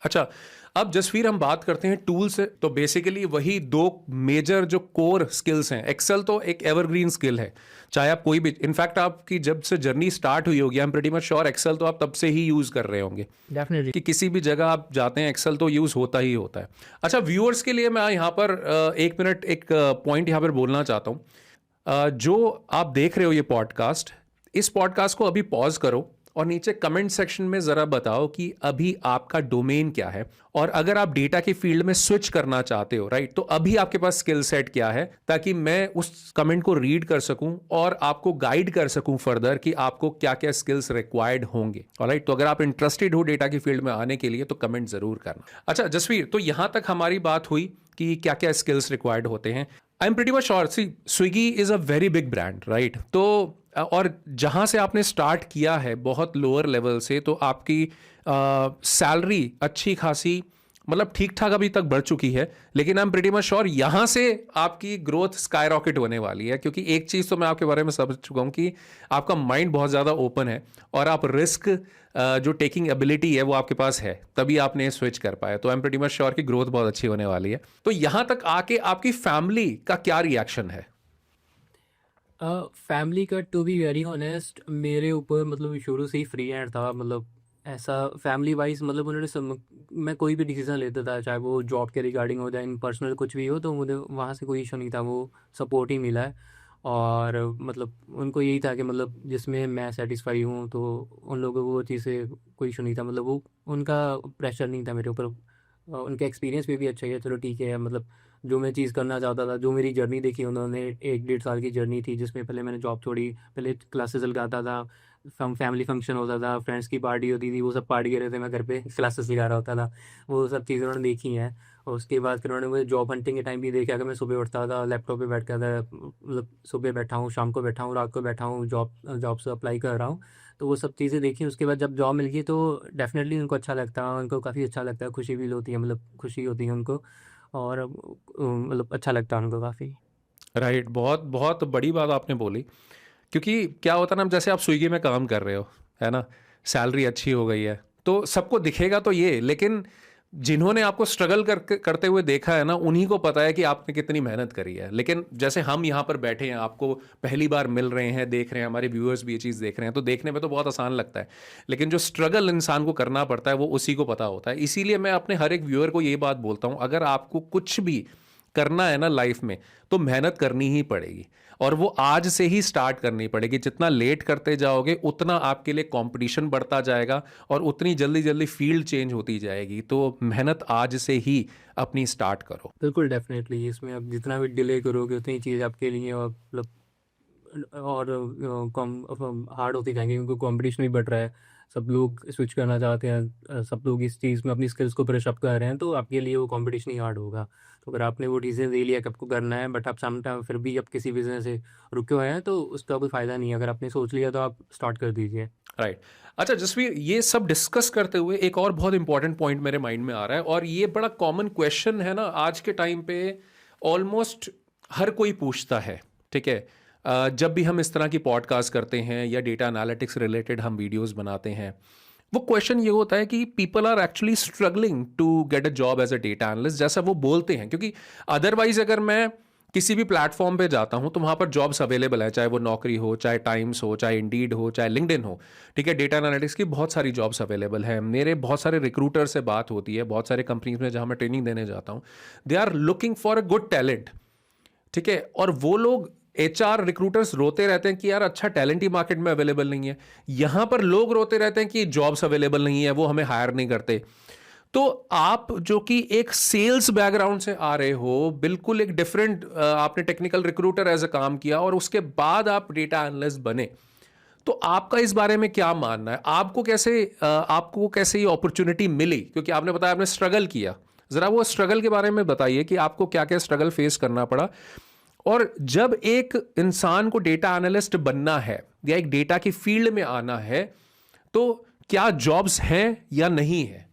अच्छा, अब जसवीर हम बात करते हैं टूल से। तो बेसिकली वही दो मेजर जो कोर स्किल्स हैं। एक्सेल तो एक एवरग्रीन स्किल है, चाहे आप कोई भी, इनफैक्ट आपकी जब से जर्नी स्टार्ट हुई होगी, I am pretty much sure excel तो आप तब से ही यूज़ कर रहे होंगे डेफिनेटली। कि किसी भी जगह आप जाते हैं एक्सेल तो यूज़ होता ही होता है। अच्छा, व्यूअर्स के लिए मैं यहाँ पर एक मिनट एक पॉइंट यहाँ पर बोलना चाहता हूँ। जो आप देख रहे हो ये पॉडकास्ट, इस पॉडकास्ट को अभी पॉज करो और नीचे कमेंट सेक्शन में ज़रा बताओ कि अभी आपका डोमेन क्या है, और अगर आप डेटा की फील्ड में स्विच करना चाहते हो, राइट, तो अभी आपके पास स्किल सेट क्या है, ताकि मैं उस कमेंट को रीड कर सकूं और आपको गाइड कर सकूं फर्दर कि आपको क्या क्या स्किल्स रिक्वायर्ड होंगे। ऑलराइट, तो अगर आप इंटरेस्टेड हो डेटा की फील्ड में आने के लिए तो कमेंट ज़रूर करना। अच्छा जसवीर, तो यहां तक हमारी बात हुई कि क्या क्या स्किल्स रिक्वायर्ड होते हैं। I am pretty much sure, see Swiggy is a very big brand, right. तो और जहां से आपने स्टार्ट किया है बहुत लोअर लेवल से, तो आपकी सैलरी अच्छी खासी, मतलब ठीक ठाक अभी तक बढ़ चुकी है, लेकिन आई एम प्रीटी मच श्योर यहाँ से आपकी ग्रोथ स्काई रॉकेट होने वाली है। क्योंकि एक चीज़ तो मैं आपके बारे में समझ चुका हूँ कि आपका माइंड बहुत ज़्यादा ओपन है और आप रिस्क जो टेकिंग एबिलिटी है वो आपके पास है, तभी आपने स्विच कर पाया। तो आई एम प्रीटी मच श्योर की ग्रोथ बहुत अच्छी होने वाली है। तो यहाँ तक आके आपकी फैमिली का क्या रिएक्शन है? फैमिली का टू बी वेरी ऑनेस्ट मेरे ऊपर मतलब शुरू से ही फ्री हैंड था। मतलब ऐसा फैमिली वाइज, मतलब मैं कोई भी डिसीजन लेता था, चाहे वो जॉब के रिगार्डिंग हो जाए, इन पर्सनल कुछ भी हो, तो मुझे वहाँ से कोई इशू नहीं था, वो सपोर्ट ही मिला है। और मतलब उनको यही था कि मतलब जिसमें मैं सेटिस्फाई हूँ, तो उन लोगों को वो चीज़ से कोई इशू नहीं था। मतलब वो उनका प्रेशर नहीं था मेरे ऊपर। उनका एक्सपीरियंस भी अच्छा ही है, चलो ठीक है। मतलब जो मैं चीज़ करना चाहता था, जो मेरी जर्नी देखी उन्होंने, 1 डेढ़ साल की जर्नी थी जिसमें पहले मैंने जॉब छोड़ी, पहले क्लासेस लगाता था, फैमिली फंक्शन होता था, फ्रेंड्स की पार्टी होती थी, वो सब पार्टी कर रहे थे, मैं घर पे क्लासेस लगा रहा होता था। वो सब चीज़ें उन्होंने देखी हैं। और उसके बाद फिर उन्होंने मुझे जॉब हंटिंग के टाइम भी देखा कि मैं सुबह उठता था, लैपटॉप पे बैठता था, मतलब सुबह बैठा हूँ, शाम को बैठा हूँ, रात को बैठा हूँ, जॉब से अप्लाई कर रहा हूँ। तो वो सब चीज़ें देखी। उसके बाद जब जॉब मिल गई तो डेफ़िनेटली उनको अच्छा लगता है, उनको काफ़ी अच्छा लगता है, खुशी फ़ील होती है, मतलब खुशी होती है उनको। और मतलब अच्छा लगता है उनको काफ़ी। राइट, बहुत बहुत बड़ी बात आपने बोली। क्योंकि क्या होता है ना, जैसे आप स्विगी में काम कर रहे हो, है ना, सैलरी अच्छी हो गई है, तो सबको दिखेगा तो ये, लेकिन जिन्होंने आपको स्ट्रगल करते हुए देखा है ना, उन्हीं को पता है कि आपने कितनी मेहनत करी है। लेकिन जैसे हम यहाँ पर बैठे हैं, आपको पहली बार मिल रहे हैं, देख रहे हैं, हमारे व्यूअर्स भी ये चीज़ देख रहे हैं, तो देखने में तो बहुत आसान लगता है, लेकिन जो स्ट्रगल इंसान को करना पड़ता है वो उसी को पता होता है। इसीलिए मैं अपने हर एक व्यूअर को ये बात बोलता हूँ, अगर आपको कुछ भी करना है ना लाइफ में, तो मेहनत करनी ही पड़ेगी, और वो आज से ही स्टार्ट करनी पड़ेगी। जितना लेट करते जाओगे उतना आपके लिए कंपटीशन बढ़ता जाएगा और उतनी जल्दी जल्दी फील्ड चेंज होती जाएगी। तो मेहनत आज से ही अपनी स्टार्ट करो। बिल्कुल डेफ़िनेटली इसमें आप जितना भी डिले करोगे उतनी चीज़ आपके लिए और मतलब और कम हार्ड होती जाएंगी क्योंकि कंपटीशन भी बढ़ रहा है, सब लोग स्विच करना चाहते हैं, सब लोग इस चीज़ में अपनी स्किल्स को ब्रश अप कर रहे हैं, तो आपके लिए वो कंपटीशन ही हार्ड होगा। तो अगर आपने वो डिसीजन ले लिया कि आपको करना है बट आप सामने टाइम फिर भी आप किसी वजह से रुके हुए हैं, तो उसका कोई फ़ायदा नहीं है। अगर आपने सोच लिया तो आप स्टार्ट कर दीजिए। राइट। अच्छा जसवीर, ये सब डिस्कस करते हुए एक और बहुत इंपॉर्टेंट पॉइंट मेरे माइंड में आ रहा है, और ये बड़ा कॉमन क्वेश्चन है ना आज के टाइम पे, ऑलमोस्ट हर कोई पूछता है। ठीक है, जब भी हम इस तरह की पॉडकास्ट करते हैं या डेटा एनालिटिक्स रिलेटेड हम वीडियोस बनाते हैं, वो क्वेश्चन ये होता है कि people are actually struggling to get a job as a data analyst, जैसा वो बोलते हैं। क्योंकि अदरवाइज अगर मैं किसी भी प्लेटफॉर्म पे जाता हूं तो वहां पर जॉब्स अवेलेबल है, चाहे वो नौकरी हो, चाहे टाइम्स हो, चाहे इंडीड हो, चाहे लिंक्डइन हो। ठीक है, डेटा एनालिटिक्स की बहुत सारी जॉब्स अवेलेबल है। मेरे बहुत सारे रिक्रूटर से बात होती है, बहुत सारे कंपनीज में जहां मैं ट्रेनिंग देने जाता हूं, they are looking for a good talent. ठीक है, और वो लोग एचआर रिक्रूटर्स रोते रहते हैं कि यार अच्छा टैलेंट ही मार्केट में अवेलेबल नहीं है। यहां पर लोग रोते रहते हैं कि जॉब्स अवेलेबल नहीं है, वो हमें हायर नहीं करते। तो आप जो कि एक सेल्स बैकग्राउंड से आ रहे हो, बिल्कुल एक डिफरेंट, आपने टेक्निकल रिक्रूटर एज अ काम किया और उसके बाद आप डेटा एनालिस्ट बने, तो आपका इस बारे में क्या मानना है? आपको कैसे ये अपॉर्चुनिटी मिली? क्योंकि आपने बताया आपने स्ट्रगल किया, जरा वो स्ट्रगल के बारे में बताइए कि आपको क्या क्या स्ट्रगल फेस करना पड़ा। और जब एक इंसान को डेटा एनालिस्ट बनना है या एक डेटा की फील्ड में आना है, तो क्या जॉब्स हैं या नहीं है?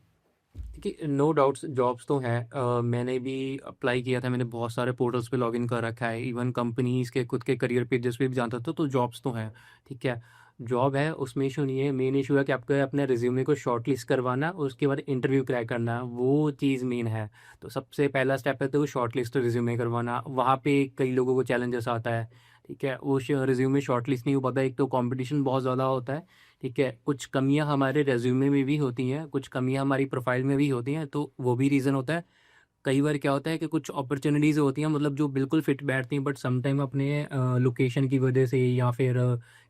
देखिए, नो डाउट्स जॉब्स तो हैं। मैंने भी अप्लाई किया था, मैंने बहुत सारे पोर्टल्स पे लॉगिन कर रखा है, इवन कंपनीज़ के खुद के करियर पेजेस पे भी जानता था, तो जॉब्स तो हैं। ठीक है, जॉब है उसमें इशू नहीं है। मेन इशू है कि आपको अपने रिज्यूमे को शॉर्ट लिस्ट करवाना और उसके बाद इंटरव्यू क्रैक करना, वो चीज़ मेन है। तो सबसे पहला स्टेप है तो वो शॉर्ट लिस्ट रिज्यूमे करवाना। वहाँ पे कई लोगों को चैलेंजेस आता है। ठीक है, उस रिज्यूमे शॉर्ट लिस्ट नहीं हो पाता, एक तो कंपटीशन बहुत ज़्यादा होता है। ठीक है, कुछ कमियां हमारे रेज्यूमे में भी होती हैं, कुछ कमियां हमारी प्रोफाइल में भी होती हैं, तो वो भी रीज़न होता है। कई बार क्या होता है कि कुछ अपॉर्चुनिटीज़ होती हैं, मतलब जो बिल्कुल फिट बैठती हैं, बट समटाइम अपने लोकेशन की वजह से या फिर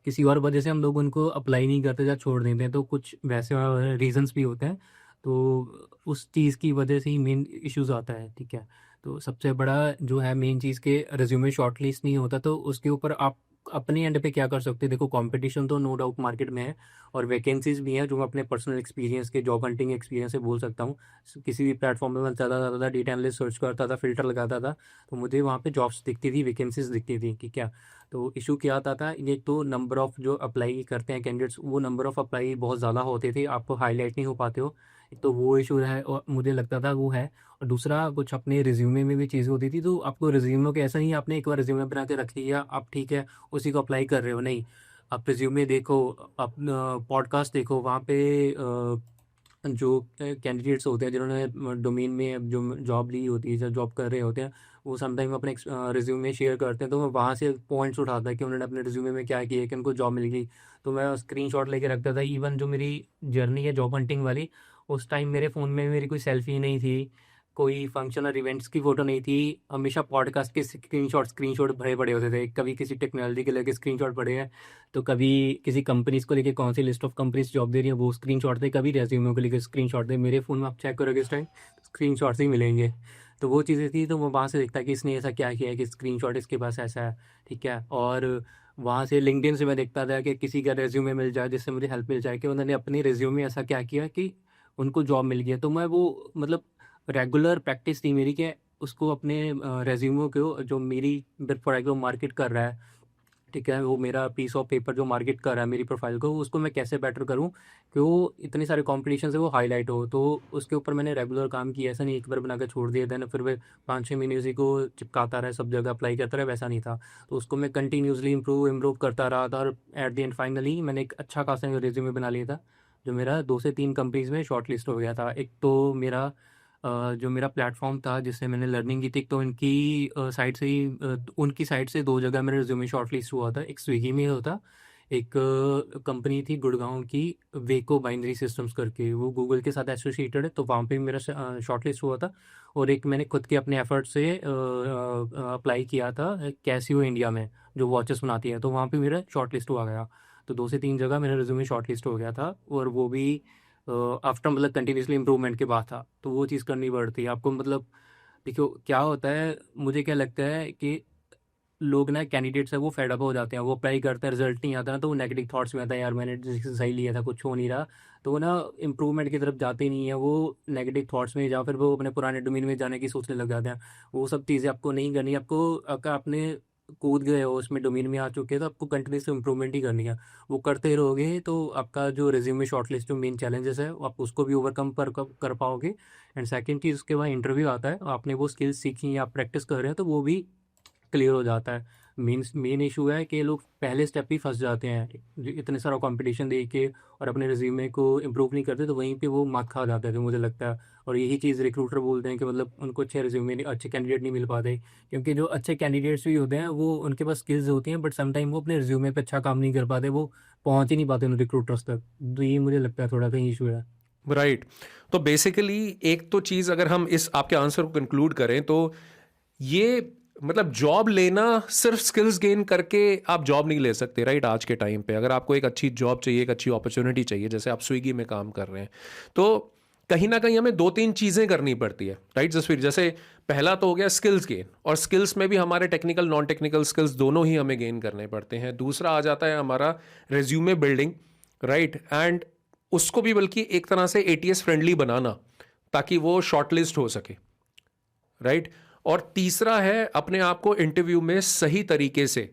किसी और वजह से हम लोग उनको अप्लाई नहीं करते या छोड़ देते हैं, तो कुछ वैसे रीजंस भी होते हैं। तो उस चीज़ की वजह से ही मेन इश्यूज आता है। ठीक है, तो सबसे बड़ा जो है मेन चीज़ के रिज्यूमे शॉर्ट लिस्ट नहीं होता, तो उसके ऊपर आप अपने एंड पे क्या कर सकते हैं। देखो, कंपटीशन तो नो डाउट मार्केट में है और वैकेंसीज भी हैं, जो मैं अपने पर्सनल एक्सपीरियंस के जॉब हंटिंग एक्सपीरियंस से बोल सकता हूँ। किसी भी प्लेटफॉर्म में मैं ज़्यादा डेटा एनालिस्ट सर्च करता था, फ़िल्टर लगाता था, तो मुझे वहाँ पे जॉब्स दिखती थी, वैकेंसीज दिखती थी। ठीक है, तो इशू क्या आता था, एक तो नंबर ऑफ़ जो अप्लाई करते हैं कैंडिडेट्स, वो नंबर ऑफ़ अप्लाई बहुत ज़्यादा होते थे, आप हाईलाइट नहीं हो पाते हो। एक तो वो इशू है और मुझे लगता था वो है। और दूसरा कुछ अपने रिज्यूमे में भी चीज़ होती थी, तो आपको रिज्यूमे के ऐसा नहीं आपने एक बार रिज्यूमे बना के रख लिया, आप ठीक है उसी को अप्लाई कर रहे हो, नहीं। आप रिज्यूमे देखो, अपना पॉडकास्ट देखो, वहाँ पे जो कैंडिडेट्स होते हैं जिन्होंने डोमेन में अब जो जॉब ली होती है या जॉब कर रहे होते हैं, वो समटाइम अपने रिज्यूमे शेयर करते हैं, तो मैं वहाँ से पॉइंट्स उठाता कि उन्होंने अपने रिज्यूमे में क्या किया है कि उनको जॉब मिल गई। तो मैं स्क्रीनशॉट लेके रखता था। इवन जो मेरी जर्नी है जॉब हंटिंग वाली, उस टाइम मेरे फ़ोन में मेरी कोई सेल्फी नहीं थी, कोई फंक्शन और इवेंट्स की फ़ोटो नहीं थी, हमेशा पॉडकास्ट के स्क्रीनशॉट भरे पड़े होते थे। कभी किसी टेक्नोलॉजी के लेके स्क्रीनशॉट पड़े हैं, तो कभी किसी कंपनीज़ को लेके कौन सी लिस्ट ऑफ कंपनीज़ जॉब दे रही है वो स्क्रीनशॉट थे, कभी रेज़्यूमे को लेके स्क्रीनशॉट थे। मेरे फ़ोन में आप चेक करोगे इस टाइम स्क्रीनशॉट्स ही मिलेंगे। तो वो चीज़ें थी, तो मैं वहाँ से देखता कि इसने ऐसा क्या किया है कि स्क्रीनशॉट इसके पास ऐसा है। ठीक है, और वहाँ से लिंक्डइन से मैं देखता था कि किसी का रेज़्यूमे मिल जाए जिससे मुझे हेल्प मिल जाए कि उन्होंने अपनी रेज़्यूमे में ऐसा क्या किया कि उनको जॉब मिल गई है। तो मैं वो मतलब रेगुलर प्रैक्टिस थी मेरी कि उसको अपने रेज़्यूमे को जो मेरी प्रोफाइल को मार्केट कर रहा है, ठीक है, वो मेरा पीस ऑफ पेपर जो मार्केट कर रहा है मेरी प्रोफाइल को, उसको मैं कैसे बेटर करूँ कि वो इतने सारे कॉम्पिटिशन से वो हाईलाइट हो। तो उसके ऊपर मैंने रेगुलर काम किया, ऐसा नहीं एक बार बना के छोड़ दिया देन फिर मैं 5-6 महीने उसी को चिपकाता रहा, सब जगह अप्लाई करता रहा, वैसा नहीं था। तो उसको मैं कंटिन्यूसली इम्प्रूव करता रहा था और एट द एंड फाइनली मैंने एक अच्छा खासा रिज्यूमे बना लिया था, जो मेरा 2 से 3 कंपनीज़ में शॉर्ट लिस्ट हो गया था। एक तो मेरा जो मेरा प्लेटफ़ॉर्म था जिससे मैंने लर्निंग की थी, तो उनकी साइट से ही उनकी साइट से 2 जगह मेरा रिज़्यूमे शॉर्टलिस्ट हुआ था। एक स्विगी में होता, एक कंपनी थी गुड़गाँव की, वेको बाइनरी सिस्टम्स करके, वो गूगल के साथ एसोसिएटेड है, तो वहाँ पे मेरा शॉर्टलिस्ट हुआ था। और एक मैंने खुद के अपने एफ़र्ट से अप्लाई किया था कैसियो इंडिया में, जो वॉचेस बनाती है, तो वहाँ पे मेरा शॉर्टलिस्ट हुआ गया। तो 2 से 3 जगह मेरा रिज़्यूमे शॉर्टलिस्ट हो गया था, और वो भी आफ्टर मतलब कंटिन्यूअसली इम्प्रूवमेंट के बाद था। तो वो चीज़ करनी पड़ती है आपको, मतलब देखो क्या होता है, मुझे क्या लगता है कि लोग ना कैंडिडेट्स है वो फेड अप हो जाते हैं, वो अप्लाई करते हैं, रिजल्ट नहीं आता ना तो वो नेगेटिव थॉट्स में आता है, यार मैंने डिसीजन सही लिया था, कुछ हो नहीं रहा। तो वो ना इम्प्रूवमेंट की तरफ जाते ही नहीं है, वो नेगेटिव थॉट्स में या फिर वो अपने पुराने डोमेन में जाने की सोचने लग जाते हैं। वो सब चीज़ें आपको नहीं करनी, आपको अगर आपने कूद गए हो उसमें डोमेन में आ चुके हैं तो आपको कंटिन्यूस इम्प्रूवमेंट ही करनी है। वो करते रहोगे तो आपका जो रिज्यूमे शॉर्टलिस्ट जो मेन चैलेंजेस है आप उसको भी ओवरकम कर पाओगे। एंड सेकंड चीज़ उसके बाद इंटरव्यू आता है, आपने वो स्किल्स सीखी या प्रैक्टिस कर रहे हैं तो वो भी क्लियर हो जाता है। मेन इशू है कि लोग पहले स्टेप पे ही फंस जाते हैं, इतने सारा कंपटीशन देख के और अपने रिज्यूमे को इम्प्रूव नहीं करते तो वहीं पे वो मात खा जाते हैं, तो मुझे लगता है। और यही चीज़ रिक्रूटर बोलते हैं कि मतलब उनको अच्छे रिज्यूमे अच्छे कैंडिडेट नहीं मिल पाते, क्योंकि जो अच्छे कैंडिडेट्स भी होते हैं वो उनके पास स्किल्स होती हैं बट समटाइम वो अपने रिज्यूमे पे अच्छा काम नहीं कर पाते, वो पहुंच ही नहीं पाते उन रिक्रूटर्स तक। तो ये मुझे लगता है थोड़ा कहीं इशू है। राइट। तो बेसिकली एक तो चीज़ अगर हम इस आपके आंसर को कंक्लूड करें तो ये मतलब जॉब लेना सिर्फ स्किल्स गेन करके आप जॉब नहीं ले सकते, राइट। आज के टाइम पे अगर आपको एक अच्छी जॉब चाहिए, एक अच्छी अपॉर्चुनिटी चाहिए, जैसे आप स्विगी में काम कर रहे हैं, तो कहीं ना कहीं हमें 2-3 चीज़ें करनी पड़ती है, राइट जसवीर। जैसे पहला तो हो गया स्किल्स गेन, और स्किल्स में भी हमारे टेक्निकल नॉन टेक्निकल स्किल्स दोनों ही हमें गेन करने पड़ते हैं। दूसरा आ जाता है हमारा रेज्यूमे बिल्डिंग, राइट, एंड उसको भी बल्कि एक तरह से ATS फ्रेंडली बनाना ताकि वो शॉर्टलिस्ट हो सके, राइट। और तीसरा है अपने आप को इंटरव्यू में सही तरीके से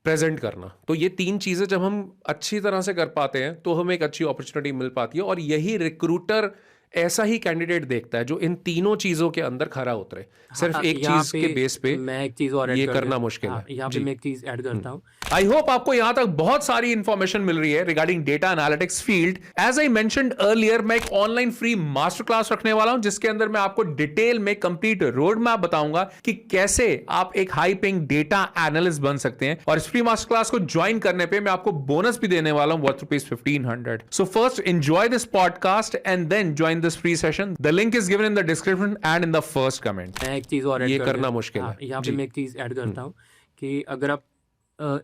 प्रेजेंट करना। तो ये 3 चीज़ें जब हम अच्छी तरह से कर पाते हैं तो हमें एक अच्छी अपॉर्चुनिटी मिल पाती है, और यही रिक्रूटर ऐसा ही कैंडिडेट देखता है जो इन तीनों चीज़ों के अंदर खरा उतरे। सिर्फ एक यहाँ चीज़ के बेस पे मैं एक चीज़ और ऐड ये कर करना दूं। मुश्किल हाँ, है यहाँ पे जी। मैं एक चीज़ ऐड करता हूँ। आई होप आपको यहां तक बहुत सारी इंफॉर्मेशन मिल रही है regarding data analytics field. As I mentioned earlier, मैं एक ऑनलाइन फ्री मास्टर क्लास रखने वाला हूं जिसके अंदर मैं आपको डिटेल में कंप्लीट रोड मैप बताऊंगा कि कैसे आप एक हाई पेइंग डेटा एनालिस्ट बन सकते हैं। और इस फ्री मास्टर क्लास को ज्वाइन करने पे मैं आपको बोनस भी देने वाला हूं worth ₹1500। So first enjoy this podcast and then join this free session. The link is given in the description and in the first comment. मैं एक चीज़ और ये ऐड करना मुश्किल है यहाँ पे जी। मैं एक चीज़ ऐड करता हूँ कि अगर आप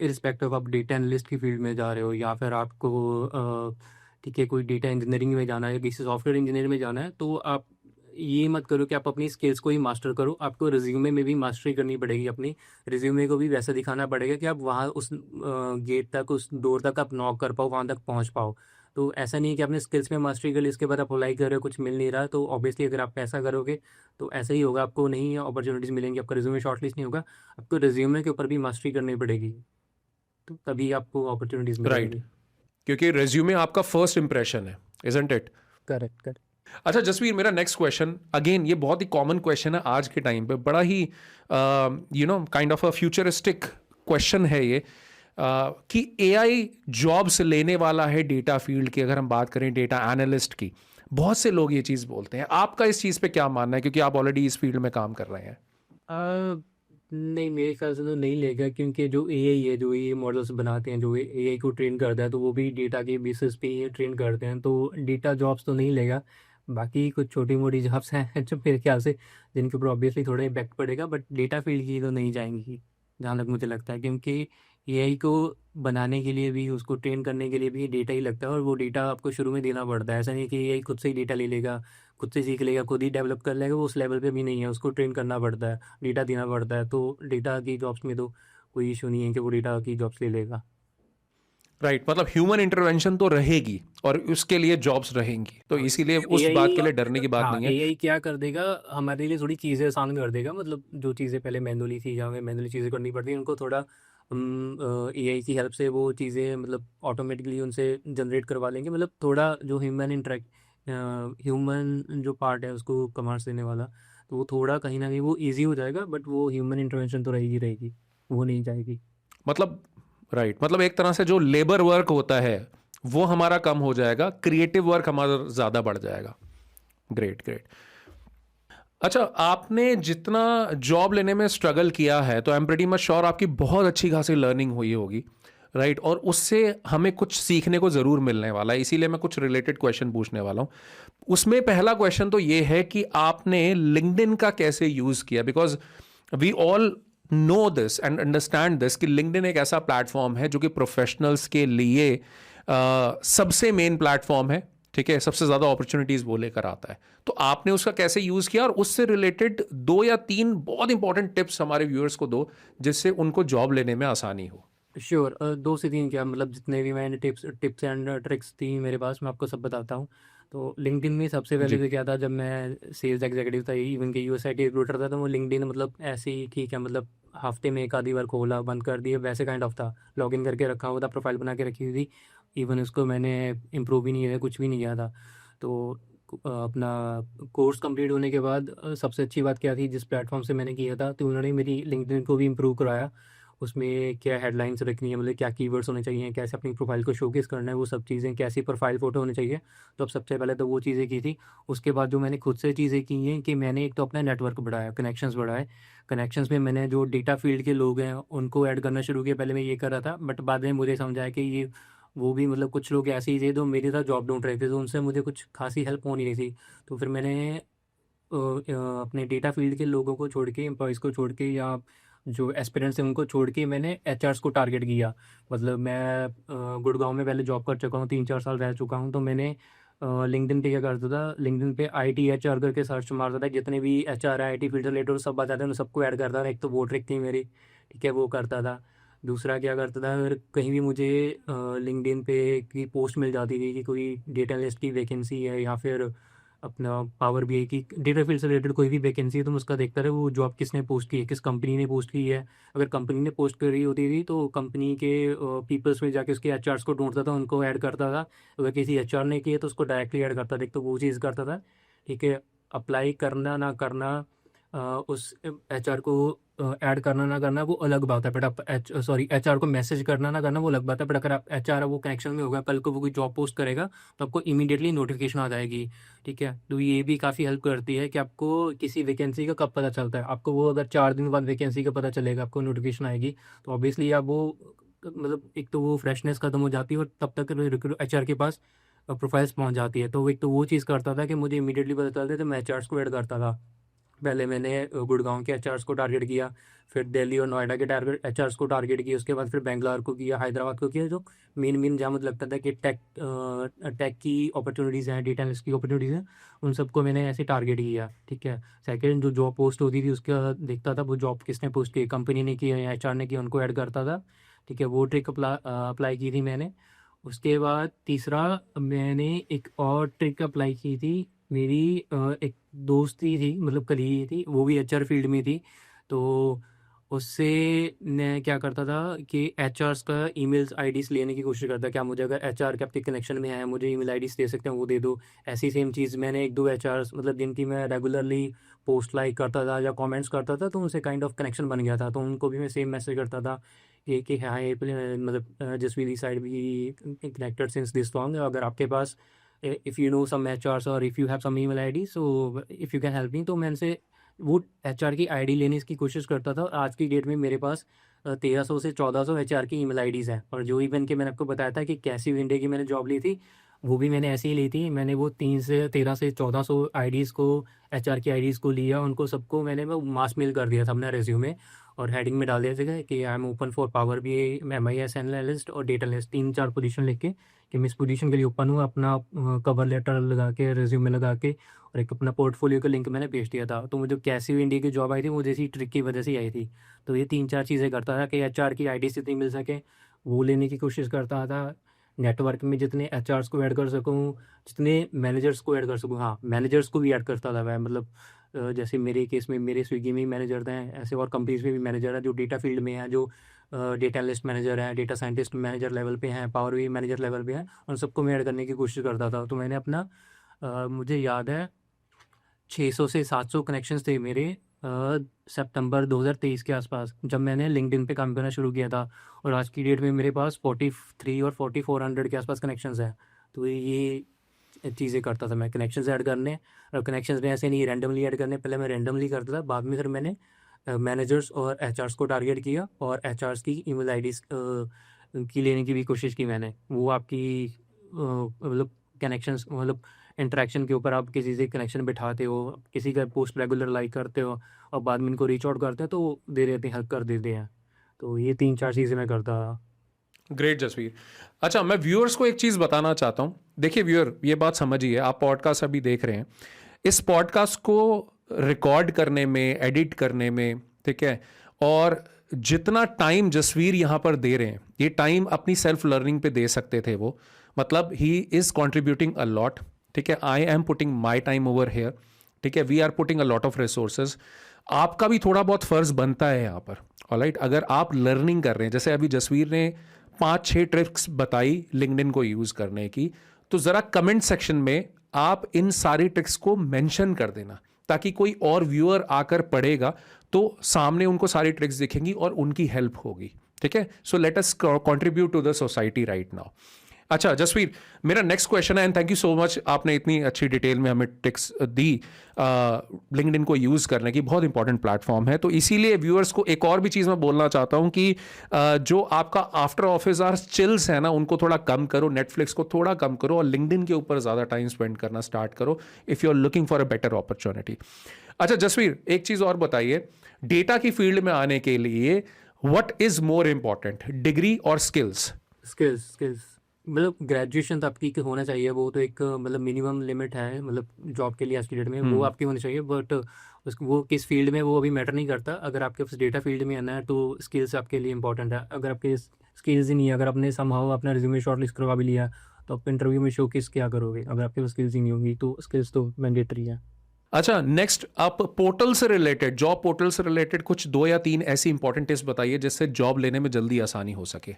इरिस्पेक्टिव आप डेटा एनालिस्ट की फील्ड में जा रहे हो या फिर आपको ठीक है कोई डेटा इंजीनियरिंग में जाना है या किसी सॉफ्टवेयर इंजीनियर में जाना है, तो आप ये मत करो कि आप अपनी स्किल्स को ही मास्टर करो, आपको रिज्यूमे में भी मास्टरी करनी पड़ेगी। अपनी रिज्यूमे को भी वैसा दिखाना पड़ेगा कि आप वहाँ उस गेट तक, उस डोर तक आप नॉक कर पाओ, वहाँ तक पहुँच पाओ। तो ऐसा नहीं है कि आपने स्किल्स में मास्टरी कर ली इसके बाद आप अप्लाई कर रहे हो, कुछ मिल नहीं रहा, तो ऑब्वियसली अगर आप ऐसा करोगे तो ऐसा ही होगा, आपको नहीं अपॉर्चुनिटीज़ मिलेंगी, आपका रिज्यूमे शॉर्टलिस्ट नहीं होगा। आपको रिज्यूमे के ऊपर भी मास्टरी करनी पड़ेगी, तो तभी आपको अपॉर्चुनिटीज़ राइट, मिलेंगी। क्योंकि रेज्यूमे आपका फर्स्ट इंप्रेशन है, इजंट इट। Correct correct. अच्छा जसवीर, मेरा नेक्स्ट क्वेश्चन, अगेन ये बहुत ही कॉमन क्वेश्चन है आज के टाइम पे, बड़ा ही kind of a futuristic question है ये, कि AI जॉब्स लेने वाला है डेटा फील्ड की। अगर हम बात करें डेटा एनालिस्ट की, बहुत से लोग ये चीज़ बोलते हैं। आपका इस चीज़ पे क्या मानना है, क्योंकि आप ऑलरेडी इस फील्ड में काम कर रहे हैं? नहीं, मेरे ख्याल से तो नहीं लेगा, क्योंकि जो AI है, जो ये मॉडल्स बनाते हैं, जो AI को ट्रेन करता है, तो वो भी डेटा के बेसिस पे ही ट्रेन करते हैं, तो डेटा जॉब्स तो नहीं लेगा। बाकी कुछ छोटी मोटी जॉब्स हैं जो मेरे ख्याल से जिनके ऊपर ऑब्वियसली थोड़ा इम्पैक्ट पड़ेगा, बट डेटा फील्ड की तो नहीं जाएंगी जहाँ तक मुझे लगता है, क्योंकि AI को बनाने के लिए भी, उसको ट्रेन करने के लिए भी डेटा ही लगता है, और वो डेटा आपको शुरू में देना पड़ता है। ऐसा नहीं है कि AI खुद से ही डेटा ले लेगा, खुद से सीख लेगा, खुद ही डेवलप कर लेगा, वो उस लेवल पे भी नहीं है, उसको ट्रेन करना पड़ता है, डेटा देना पड़ता है। तो डेटा की जॉब्स में तो कोई इशू नहीं है कि वो डेटा की जॉब्स ले लेगा। राइट, मतलब ह्यूमन इंटरवेंशन तो रहेगी और उसके लिए जॉब्स रहेंगी, तो इसीलिए उस AI बात के लिए डरने की बात हाँ, नहीं है। AI क्या कर देगा, हमारे लिए थोड़ी चीज़ें आसान कर देगा। मतलब जो चीज़ें पहले मैनुअली थी, जहाँ हमें मैनुअली चीज़ें करनी पड़ती हैं, उनको थोड़ा AI की हेल्प से वो चीज़ें मतलब ऑटोमेटिकली उनसे जनरेट करवा लेंगे। मतलब थोड़ा जो ह्यूमन जो पार्ट है उसको कमांड्स देने वाला, तो वो थोड़ा कहीं ना कहीं वो ईजी हो जाएगा, बट वो ह्यूमन इंटरवेंशन तो रहेगी, वो नहीं जाएगी। मतलब राइट, मतलब एक तरह से जो लेबर वर्क होता है वो हमारा कम हो जाएगा, क्रिएटिव वर्क हमारा ज़्यादा बढ़ जाएगा। Great great. अच्छा, आपने जितना जॉब लेने में स्ट्रगल किया है तो आई एम प्रीटी मच श्योर आपकी बहुत अच्छी खासी लर्निंग हुई होगी, राइट, और उससे हमें कुछ सीखने को ज़रूर मिलने वाला है, इसीलिए मैं कुछ रिलेटेड क्वेश्चन पूछने वाला हूँ। उसमें पहला क्वेश्चन तो ये है कि आपने लिंक्डइन का कैसे यूज़ किया, because we all know this and understand this कि लिंक्डइन एक ऐसा प्लेटफॉर्म है जो कि प्रोफेशनल्स के लिए सबसे मेन प्लेटफॉर्म है, ठीक है, सबसे ज़्यादा अपॉर्चुनिटीज़ वो लेकर आता है। तो आपने उसका कैसे यूज़ किया, और उससे रिलेटेड 2 या 3 बहुत इंपॉर्टेंट टिप्स हमारे व्यूअर्स को दो, जिससे उनको जॉब लेने में आसानी हो? श्योर, 2 से 3 क्या मतलब जितने भी मैंने टिप्स एंड ट्रिक्स थी मेरे पास, मैं आपको सब बताता हूँ। तो लिंक्डइन में सबसे पहले जी। तो क्या था, जब मैं सेल्स एग्जीक्यूटिव था, इवन के यूएसआईटी रिक्रूटर था, तो वो लिंक्डइन मतलब ऐसे ही ठीक है, मतलब हफ्ते में एक आधी बार खोला बंद कर दिया, वैसे काइंड ऑफ था। लॉगिन करके रखा हुआ था, प्रोफाइल बना के रखी हुई थी, इवन उसको मैंने इम्प्रूव भी नहीं किया, कुछ भी नहीं किया था। तो अपना कोर्स कंप्लीट होने के बाद सबसे अच्छी बात क्या थी, जिस प्लेटफॉर्म से मैंने किया था, तो उन्होंने मेरी लिंक्डइन को भी इम्प्रूव कराया। उसमें क्या हेडलाइंस रखनी है, मतलब क्या कीवर्ड्स होने चाहिए, कैसे अपनी प्रोफाइल को शोकेस करना है, वो सब चीज़ें, कैसी प्रोफाइल फ़ोटो होनी चाहिए। तो अब सबसे पहले तो वो चीज़ें की थी। उसके बाद जो मैंने खुद से चीज़ें की हैं कि मैंने एक तो अपना नेटवर्क बढ़ाया, कनेक्शंस बढ़ाए। कनेक्शंस में मैंने जो डेटा फ़ील्ड के लोग हैं, उनको ऐड करना शुरू किया। पहले मैं ये कर रहा था, बट बाद में मुझे समझ आया कि ये वो भी मतलब कुछ लोग ऐसे ही थे जो मेरी तरह जॉब ढूँढ रहे थे, तो उनसे मुझे कुछ ख़ासी हेल्प हो नहीं रही थी। तो फिर मैंने अपने डेटा फ़ील्ड के लोगों को छोड़ के, एम्प्लॉइज़ को छोड़ के, या जो एस्पिरेंट्स हैं उनको छोड़ के मैंने एचआर्स को टारगेट किया। मतलब मैं गुड़गाँव में पहले जॉब कर चुका हूँ, 3-4 साल रह चुका हूँ, तो मैंने लिंक्डइन पे क्या करता था, लिंक्डइन पे आईटी एचआर करके सर्च मारता था, जितने भी एचआर है, आईटी फील्ड से रिलेटेड सब आ जाते हैं, उन सबको ऐड करता था। एक तो वो ट्रिक थी मेरी, ठीक है, वो करता था। दूसरा क्या करता था, अगर कहीं भी मुझे लिंक्डइन पे की पोस्ट मिल जाती थी कि कोई डेटा एनालिस्ट की वैकेंसी है, या फिर अपना पावर बीआई की डेटा फील्ड से रिलेटेड कोई भी वैकेंसी है, तो मैं उसका देखता रहा वो जॉब किसने पोस्ट की है, किस कंपनी ने पोस्ट की है। अगर कंपनी ने पोस्ट करी होती थी तो कंपनी के पीपल्स में जाके उसके एचआर्स को ढूंढता था, उनको ऐड करता था। अगर किसी एचआर ने की है तो उसको डायरेक्टली ऐड करता था, एक तो वो चीज़ करता था। ठीक है, अप्लाई करना ना करना, उस एचआर को ऐड करना ना करना वो अलग बात है, बट आप एचआर को मैसेज करना ना करना वो अलग बात है। बट अगर आप एचआर वो कनेक्शन में होगा, कल को वो कोई जॉब पोस्ट करेगा तो आपको इमीडिएटली नोटिफिकेशन आ जाएगी। ठीक है, तो ये भी काफ़ी हेल्प करती है कि आपको किसी वैकेंसी का कब पता चलता है। आपको वो अगर 4 दिन बाद वैकेंसी का पता चलेगा, आपको नोटिफिकेशन आएगी, तो ऑब्वियसली आप वो मतलब एक तो वो फ्रेशनेस खत्म हो जाती है, और तब तक एचआर के पास प्रोफाइल्स पहुंच जाती है। तो एक तो वो चीज़ करता था कि मुझे इमीडिएटली पता चलता था, तो मैं एचआर्स को ऐड करता था। पहले मैंने गुड़गांव के एचआर्स को टारगेट किया, फिर दिल्ली और नोएडा के टारगेट एचआर्स को टारगेट किया, उसके बाद फिर बेंगलोर को किया, हैदराबाद को किया। जो मेन जहाँ मुझे लगता था कि टेक की अपॉर्चुनिटीज़ हैं, डेटा एनालिस्ट की अपॉर्चुनिटीज़ हैं, उन सबको मैंने ऐसे टारगेट किया। ठीक है, सेकंड जो जॉब पोस्ट होती थी उसका देखता था, वो जॉब किसने पोस्ट की, कंपनी ने की या एचआर ने की, उनको ऐड करता था। ठीक है, वो ट्रिक अप्लाई की थी मैंने। उसके बाद तीसरा मैंने एक और ट्रिक अप्लाई की थी। मेरी एक दोस्त ही थी, मतलब कलीग थी, वो भी एचआर फील्ड में थी। तो उससे मैं क्या करता था कि एचआर्स का ईमेल्स आईडीज़ लेने की कोशिश करता, क्या मुझे अगर एचआर के आपके कनेक्शन में है, मुझे ईमेल आईडीज़ दे सकते हैं, वो दे दो। ऐसी सेम चीज़ मैंने 1-2 एचआर्स मतलब जिनकी मैं रेगुलरली पोस्ट लाइक करता था या कमेंट्स करता था, तो उनसे काइंड ऑफ कनेक्शन बन गया था। तो उनको भी मैं सेम मैसेज करता था कि हाय, मतलब जसवीर साइड भी कनेक्टेड सिंस दिस लॉन्ग, अगर आपके पास if you know some HRs और if you have some email ID, so if you can help me. तो मैं उनसे वो एचआर की आईडी लेने की कोशिश करता था। और आज की डेट में मेरे पास 1300 से 1400 एचआर की ईमेल आईडीज़ हैं। और जो इवन के मैंने आपको बताया था कि कैसी इंडिया की मैंने जॉब ली थी, वो भी मैंने ऐसे ही ली थी। मैंने वो 13 से 1400 आईडीज़ को, एचआर की आईडीज़ को लिया, उनको सबको मैंने वो मास मेल कर दिया था अपना रेज्यूमे, और हेडिंग में डाल दिया था कि I am open for power BI, MIS analyst और डेटा एनालिस्ट, 3-4 पोजीशन लिख के कि मैं इस पोजीशन के लिए ओपन हूँ। अपना कवर लेटर लगा के, रेज्यूमे लगा के, और एक अपना पोर्टफोलियो का लिंक मैंने भेज दिया था। तो मुझे कैसी इंडिया की जॉब आई थी, मुझे इसी ट्रिक की वजह से ही आई थी। तो ये 3-4 चीज़ें करता था कि एचआर की आईडी जितनी मिल सके वो लेने की कोशिश करता था। नेटवर्क में जितने एचआर्स को ऐड कर सकूँ, जितने मैनेजर्स को ऐड कर सकूँ, हाँ, मैनेजर्स को भी ऐड करता था मैं। मतलब जैसे मेरे केस में मेरे स्विगी में ही मैनेजर हैं, ऐसे और कंपनीज़ में भी मैनेजर हैं जो डेटा फील्ड में हैं, जो डेटा एनालिस्ट मैनेजर हैं, डेटा साइंटिस्ट मैनेजर लेवल पे हैं, पावर बीआई मैनेजर लेवल पे हैं, उन सबको मैं ऐड करने की कोशिश करता था। तो मैंने अपना मुझे याद है 600 से 700 कनेक्शंस थे मेरे सितंबर 2023 के आसपास, जब मैंने लिंक्डइन पे काम करना शुरू किया था। और आज की डेट में मेरे पास 43 और 4400 के आसपास कनेक्शंस हैं। तो ये चीज़ें करता था मैं, कनेक्शंस ऐड करने। और कनेक्शंस में ऐसे नहीं रैंडमली ऐड करने, पहले मैं रैंडमली करता था, बाद में फिर मैंने मैनेजर्स और एचआर्स को टारगेट किया, और एचआर्स की ईमेल आईडीज़ की लेने की भी कोशिश की मैंने। वो आपकी मतलब कनेक्शंस, मतलब इंटरेक्शन के ऊपर, आप किसी से कनेक्शन बिठाते हो, किसी का पोस्ट रेगुलर लाइक करते हो, और बाद में इनको रीच आउट करते हैं तो दे देते हैं, हेल्प कर देते हैं। तो ये 3-4 चीज़ें मैं करता था। ग्रेट जसवीर। अच्छा, मैं व्यूअर्स को एक चीज़ बताना चाहता हूँ। देखिए व्यूअर, ये बात समझिए, आप पॉडकास्ट अभी देख रहे हैं, इस पॉडकास्ट को रिकॉर्ड करने में, एडिट करने में, ठीक है, और जितना टाइम जसवीर यहाँ पर दे रहे हैं, ये टाइम अपनी सेल्फ लर्निंग पे दे सकते थे वो, मतलब he is contributing a lot, ठीक है। I am putting my time over here, ठीक है, we are putting a lot of resources. आपका भी थोड़ा बहुत फर्ज बनता है यहाँ पर, ऑलराइट। अगर आप लर्निंग कर रहे हैं, जैसे अभी जसवीर ने 5-6 ट्रिक्स बताई लिंक्डइन को यूज़ करने की, तो ज़रा कमेंट सेक्शन में आप इन सारी ट्रिक्स को मेंशन कर देना, ताकि कोई और व्यूअर आकर पढ़ेगा तो सामने उनको सारी ट्रिक्स दिखेंगी और उनकी हेल्प होगी, ठीक है। So let us contribute to the society right now. अच्छा जसवीर, मेरा नेक्स्ट क्वेश्चन है, and thank you so much, आपने इतनी अच्छी डिटेल में हमें टिप्स दी लिंक्डइन को यूज़ करने की, बहुत इंपॉर्टेंट प्लेटफॉर्म है। तो इसीलिए व्यूअर्स को एक और भी चीज़ मैं बोलना चाहता हूँ कि जो आपका आफ्टर ऑफिस आवर्स चिल्स है ना, उनको थोड़ा कम करो, नेटफ्लिक्स को थोड़ा कम करो और लिंक्डइन के ऊपर ज़्यादा टाइम स्पेंड करना स्टार्ट करो if you are looking for a better opportunity. अच्छा जसवीर, एक चीज़ और बताइए, डेटा की फील्ड में आने के लिए what is more important, degree और स्किल्स? स्किल्स मतलब ग्रेजुएशन तो आपकी होना चाहिए, वो तो एक मतलब मिनिमम लिमिट है, मतलब जॉब के लिए आज की डेट में वो आपकी होनी चाहिए। बट वो किस फील्ड में वो अभी मैटर नहीं करता। अगर आपके पास डेटा फील्ड में आना है तो स्किल्स आपके लिए इंपॉर्टेंट है। अगर आपके स्किल्स ही नहीं है, अगर आपने समहाउ अपना रिज्यूमे शॉर्टलिस्ट करवा भी लिया, तो आप इंटरव्यू में शोकेस क्या करोगे अगर आपके पास स्किल्स ही नहीं होंगी? तो स्किल्स तो मैंडेटरी है। अच्छा, नेक्स्ट आप पोर्टल से रिलेटेड, जॉब पोर्टल से रिलेटेड कुछ 2 या 3 ऐसी इंपॉर्टेंट टिप्स बताइए जिससे जॉब लेने में जल्दी आसानी हो सके।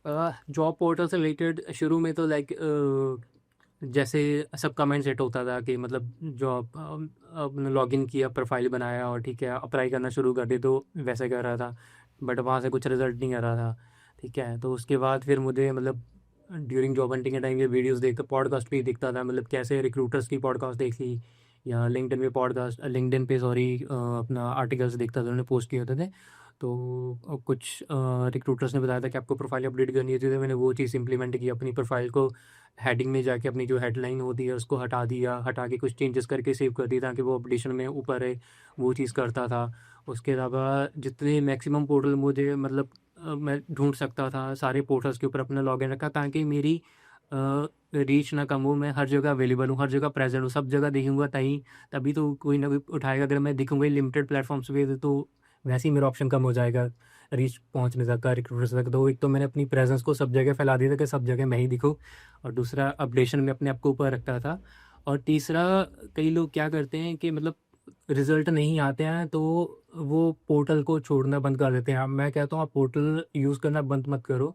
जॉब पोर्टल से रिलेटेड शुरू में तो लाइक जैसे सबका माइंड सेट होता था कि मतलब जॉब अपने लॉगिन किया, प्रोफाइल बनाया और ठीक है अप्लाई करना शुरू कर दे, तो वैसे कर रहा था। बट वहाँ से कुछ रिजल्ट नहीं आ रहा था, ठीक है। तो उसके बाद फिर मुझे मतलब ड्यूरिंग जॉब हंटिंग के टाइम ये वीडियोस देखता, पॉडकास्ट भी देखता था, मतलब कैसे रिक्रूटर्स की पॉडकास्ट देख ली या लिंक्डइन पे पॉडकास्ट, लिंक्डइन पे सॉरी अपना आर्टिकल्स देखता था, उन्होंने पोस्ट किए होते थे। तो कुछ रिक्रूटर्स ने बताया था कि आपको प्रोफाइल अपडेट करनी होती है, तो मैंने वो चीज़ इम्प्लीमेंट की। अपनी प्रोफाइल को हेडिंग में जाके अपनी जो हेडलाइन होती है उसको हटा दिया, हटा के कुछ चेंजेस करके सेव कर दिया ताकि वो अपडेशन में ऊपर है, वो चीज़ करता था। उसके अलावा जितने मैक्सिमम पोर्टल मुझे मतलब मैं ढूंढ सकता था, सारे पोर्टल्स के ऊपर अपना लॉगिन रखा ताकि मेरी रीच ना कम हो, मैं हर जगह अवेलेबल हूँ, हर जगह प्रेजेंट हूँ, सब जगह दिखूंगा तभी तो कोई ना कोई उठाएगा। अगर मैं दिखूंगा लिमिटेड प्लेटफॉर्म्स पे तो वैसे ही मेरा ऑप्शन कम हो जाएगा रीच पहुंचने तक का, रिक्रूटर्स तक। तो एक तो मैंने अपनी प्रेजेंस को सब जगह फैला दिया था कि सब जगह मैं ही दिखूँ, और दूसरा अपडेशन में अपने आप को ऊपर रखता था। और तीसरा, कई लोग क्या करते हैं कि मतलब रिजल्ट नहीं आते हैं तो वो पोर्टल को छोड़ना बंद कर देते हैं। मैं कहता हूँ आप पोर्टल यूज़ करना बंद मत करो।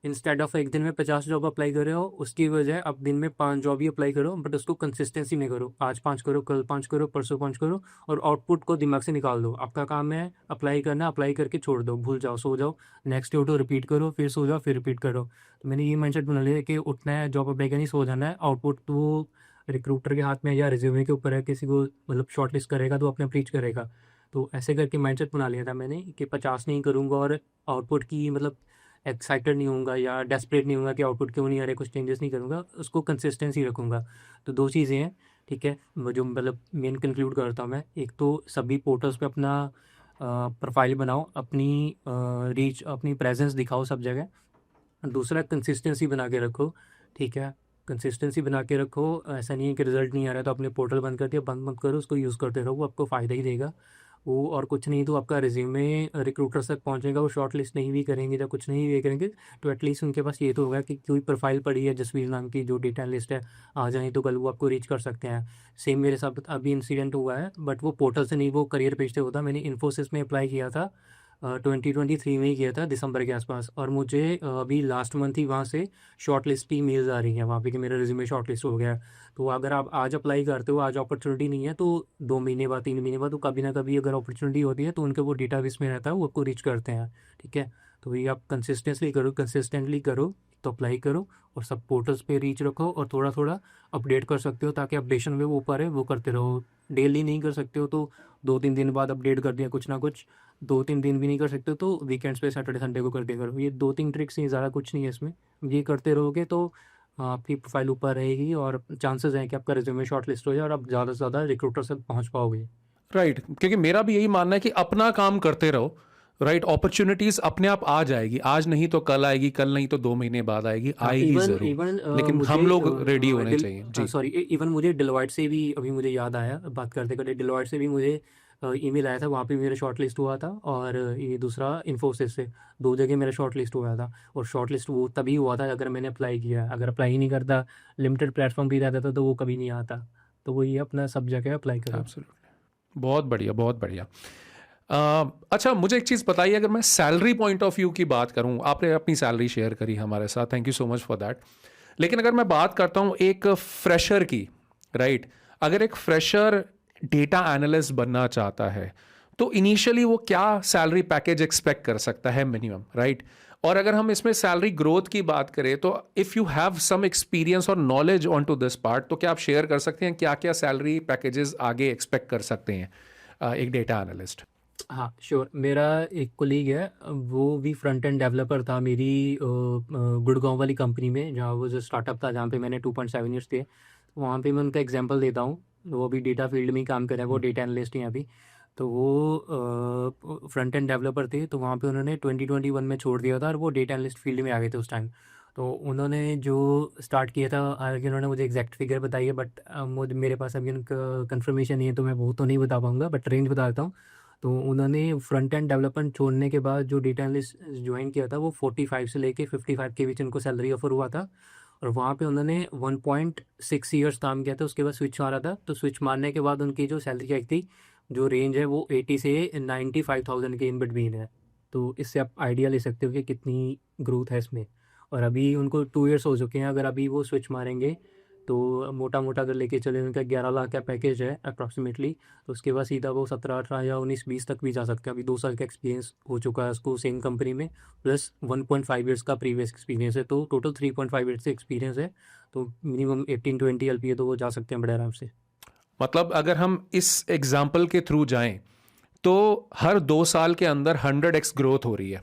इंस्टेड ऑफ एक दिन में 50 जॉब अप्लाई कर रहे हो, उसकी बजाय आप दिन में 5 जॉब ही अप्लाई करो, बट उसको कंसिस्टेंसी में करो। आज 5 करो, कल 5 करो, परसों 5 करो, और आउटपुट को दिमाग से निकाल दो। आपका काम है अप्लाई करना, अप्लाई करके छोड़ दो, भूल जाओ, सो जाओ, नेक्स्ट डे उठो, रिपीट करो, फिर सो जाओ, फिर रिपीट करो। तो मैंने ये माइंडसेट बना लिया कि उठना है, जॉब अप्लाई करनी, सो जाना है। आउटपुट तो वो रिक्रूटर के हाथ में या रिज्यूमे के ऊपर है, किसी को मतलब शॉर्टलिस्ट करेगा तो अपने रीच करेगा। तो ऐसे करके माइंडसेट बना लिया था मैंने कि 50 नहीं करूँगा और आउटपुट की मतलब एक्साइटेड नहीं होऊंगा या डेस्परेट नहीं होऊंगा कि आउटपुट क्यों नहीं आ रहे, कुछ चेंजेस नहीं करूँगा, उसको कंसिस्टेंसी रखूँगा। तो 2 चीज़ें हैं, ठीक है, वो जो मतलब मेन कंक्लूड करता हूँ मैं। एक तो सभी पोर्टल्स पे अपना प्रोफाइल बनाओ, अपनी रीच, अपनी प्रेजेंस दिखाओ सब जगह। दूसरा, कंसिस्टेंसी बना के रखो, ठीक है, कंसिस्टेंसी बना के रखो। ऐसा नहीं है कि रिजल्ट नहीं आ रहा है तो अपने पोर्टल बंद कर दिया, बंद मत करो, उसको यूज़ करते रहो, वो आपको फ़ायदा ही देगा। वो और कुछ नहीं तो आपका रिज्यूमे रिक्रूटर्स तक पहुंचेगा। वो शॉर्ट लिस्ट नहीं भी करेंगे या कुछ नहीं भी करेंगे तो एटलीस्ट उनके पास ये तो होगा कि कोई प्रोफाइल पड़ी है जसवीर नाम की, जो डेटा लिस्ट है, आज नहीं तो कल वो आपको रीच कर सकते हैं। सेम मेरे साथ अभी इंसिडेंट हुआ है, बट वो पोर्टल से नहीं, वो करियर पेज से होता। मैंने इन्फोसिस में अप्लाई किया था, 2023 में ही किया था, दिसंबर के आसपास, और मुझे अभी लास्ट मंथ ही वहाँ से शॉर्ट लिस्ट की मेल्स आ रही हैं वहाँ पे कि मेरा रिज्यूमे शॉर्ट लिस्ट हो गया है। तो अगर आप आज अप्लाई करते हो, आज अपॉर्चुनिटी नहीं है, तो 2 महीने बाद, 3 महीने बाद, तो कभी ना कभी अगर अपॉर्चुनिटी होती है तो उनके वो डेटाबेस में रहता है, वो आपको रीच करते हैं, ठीक है। तो ये आप कंसिस्टेंटली करो, तो अप्लाई करो और सब पोर्टल्स पे रीच रखो, और थोड़ा थोड़ा अपडेट कर सकते हो ताकि अपडेशन में वो ऊपर है, वो करते रहो। डेली नहीं कर सकते हो तो 2-3 दिन बाद अपडेट कर दिया कुछ ना कुछ, 2-3 दिन भी नहीं कर सकते तो वीकेंड्स पे सैटरडे संडे को कर दिया करो। ये 2-3 ट्रिक्स ही, ज़्यादा कुछ नहीं है इसमें। ये करते रहोगे तो आपकी प्रोफाइल ऊपर रहेगी और चांसेस हैं कि आपका रिज्यूमे शॉर्ट लिस्ट हो जाए और आप ज़्यादा से ज़्यादा रिक्रूटर तक पहुँच पाओगे। राइट, क्योंकि मेरा भी यही मानना है कि अपना काम करते रहो, राइट, अपॉर्चुनिटीज अपने आप आ जाएगी, आज नहीं तो कल आएगी, कल नहीं तो 2 महीने बाद आएगी, हाँ, आएगी इवन जरूर, इवन लेकिन हम लोग रेडी होने चाहिए जी। सॉरी, इवन मुझे डिलॉयट से भी अभी मुझे याद आया बात करते करते, डिलॉयट से भी मुझे ईमेल आया था, वहाँ पे मेरा शॉर्ट लिस्ट हुआ था, और ये दूसरा इन्फोसिस से, दो जगह मेरा शॉर्ट लिस्ट हुआ था। और शॉर्ट लिस्ट वो तभी हुआ था अगर मैंने अप्लाई किया, अगर अप्लाई ही नहीं करता, लिमिटेड प्लेटफॉर्म भी रहता था, तो वो कभी नहीं आता। तो वो ये अपना सब जगह अप्लाई करो। एब्सोल्युटली, बहुत बढ़िया, बहुत बढ़िया। अच्छा, मुझे एक चीज़ बताइए, अगर मैं सैलरी पॉइंट ऑफ व्यू की बात करूं, आपने अपनी सैलरी शेयर करी हमारे साथ, thank you so much for that. लेकिन अगर मैं बात करता हूं एक फ्रेशर की, राइट, अगर एक फ्रेशर डेटा एनालिस्ट बनना चाहता है तो इनिशियली वो क्या सैलरी पैकेज एक्सपेक्ट कर सकता है मिनिमम, राइट? और अगर हम इसमें सैलरी ग्रोथ की बात करें तो if you have some experience और knowledge on to this part, तो क्या आप शेयर कर सकते हैं क्या क्या सैलरी पैकेजेस आगे एक्सपेक्ट कर सकते हैं एक डेटा एनालिस्ट? हाँ, श्योर। मेरा एक कोलीग है, वो भी फ्रंट एंड डेवलपर था मेरी गुड़गांव वाली कंपनी में, जहाँ वो जो स्टार्टअप था, जहाँ पे मैंने 2.7 ईयर्स थे। वहाँ पे मैं उनका एग्जांपल देता हूँ। वो भी डेटा फील्ड में ही काम कर रहा है, वो डेटा एनालिस्ट हैं अभी। तो वो फ्रंट एंड डेवलपर थे, तो वहाँ पे उन्होंने 2021 में छोड़ दिया था, और वो डेटा एनालिस्ट फील्ड में आ गए थे उस टाइम। तो उन्होंने जो स्टार्ट किया था, हालांकि उन्होंने मुझे एग्जैक्ट फिगर बताई है, बट मुझे मेरे पास अभी उनका कंफर्मेशन नहीं है, तो मैं वो तो नहीं बता पाऊँगा, बट रेंज बता देता हूँ। तो उन्होंने फ्रंट एंड डेवलपमेंट छोड़ने के बाद जो डेटा एनालिस्ट ज्वाइन किया था, वो 45 से लेके 55 के बीच उनको सैलरी ऑफर हुआ था। और वहाँ पे उन्होंने 1.6 ईयर्स काम किया था, उसके बाद स्विच मारा था। तो स्विच मारने के बाद उनकी जो सैलरी आई थी, जो रेंज है, वो 80 से 95,000 के इन बिटवीन है। तो इससे आप आइडिया ले सकते हो कि कितनी ग्रोथ है इसमें। और अभी उनको 2 ईयर्स हो चुके हैं, अगर अभी वो स्विच मारेंगे तो मोटा मोटा अगर लेके चले, उनका 11 लाख का पैकेज है अप्रॉक्सीमेटली, तो उसके बाद सीधा वो 17-18 या 19-20 तक भी जा सकते हैं। अभी 2 साल का एक्सपीरियंस हो चुका है उसको सेम कंपनी में, प्लस 1.5 ईयर्स का प्रीवियस एक्सपीरियंस है, तो टोटल 3.5 ईयर्स से एक्सपीरियंस है। तो मिनिमम 18-20 LPA तो वो जा सकते हैं बड़े आराम से। मतलब अगर हम इस एग्जाम्पल के थ्रू जाएं तो हर 2 साल के अंदर 100x ग्रोथ हो रही है,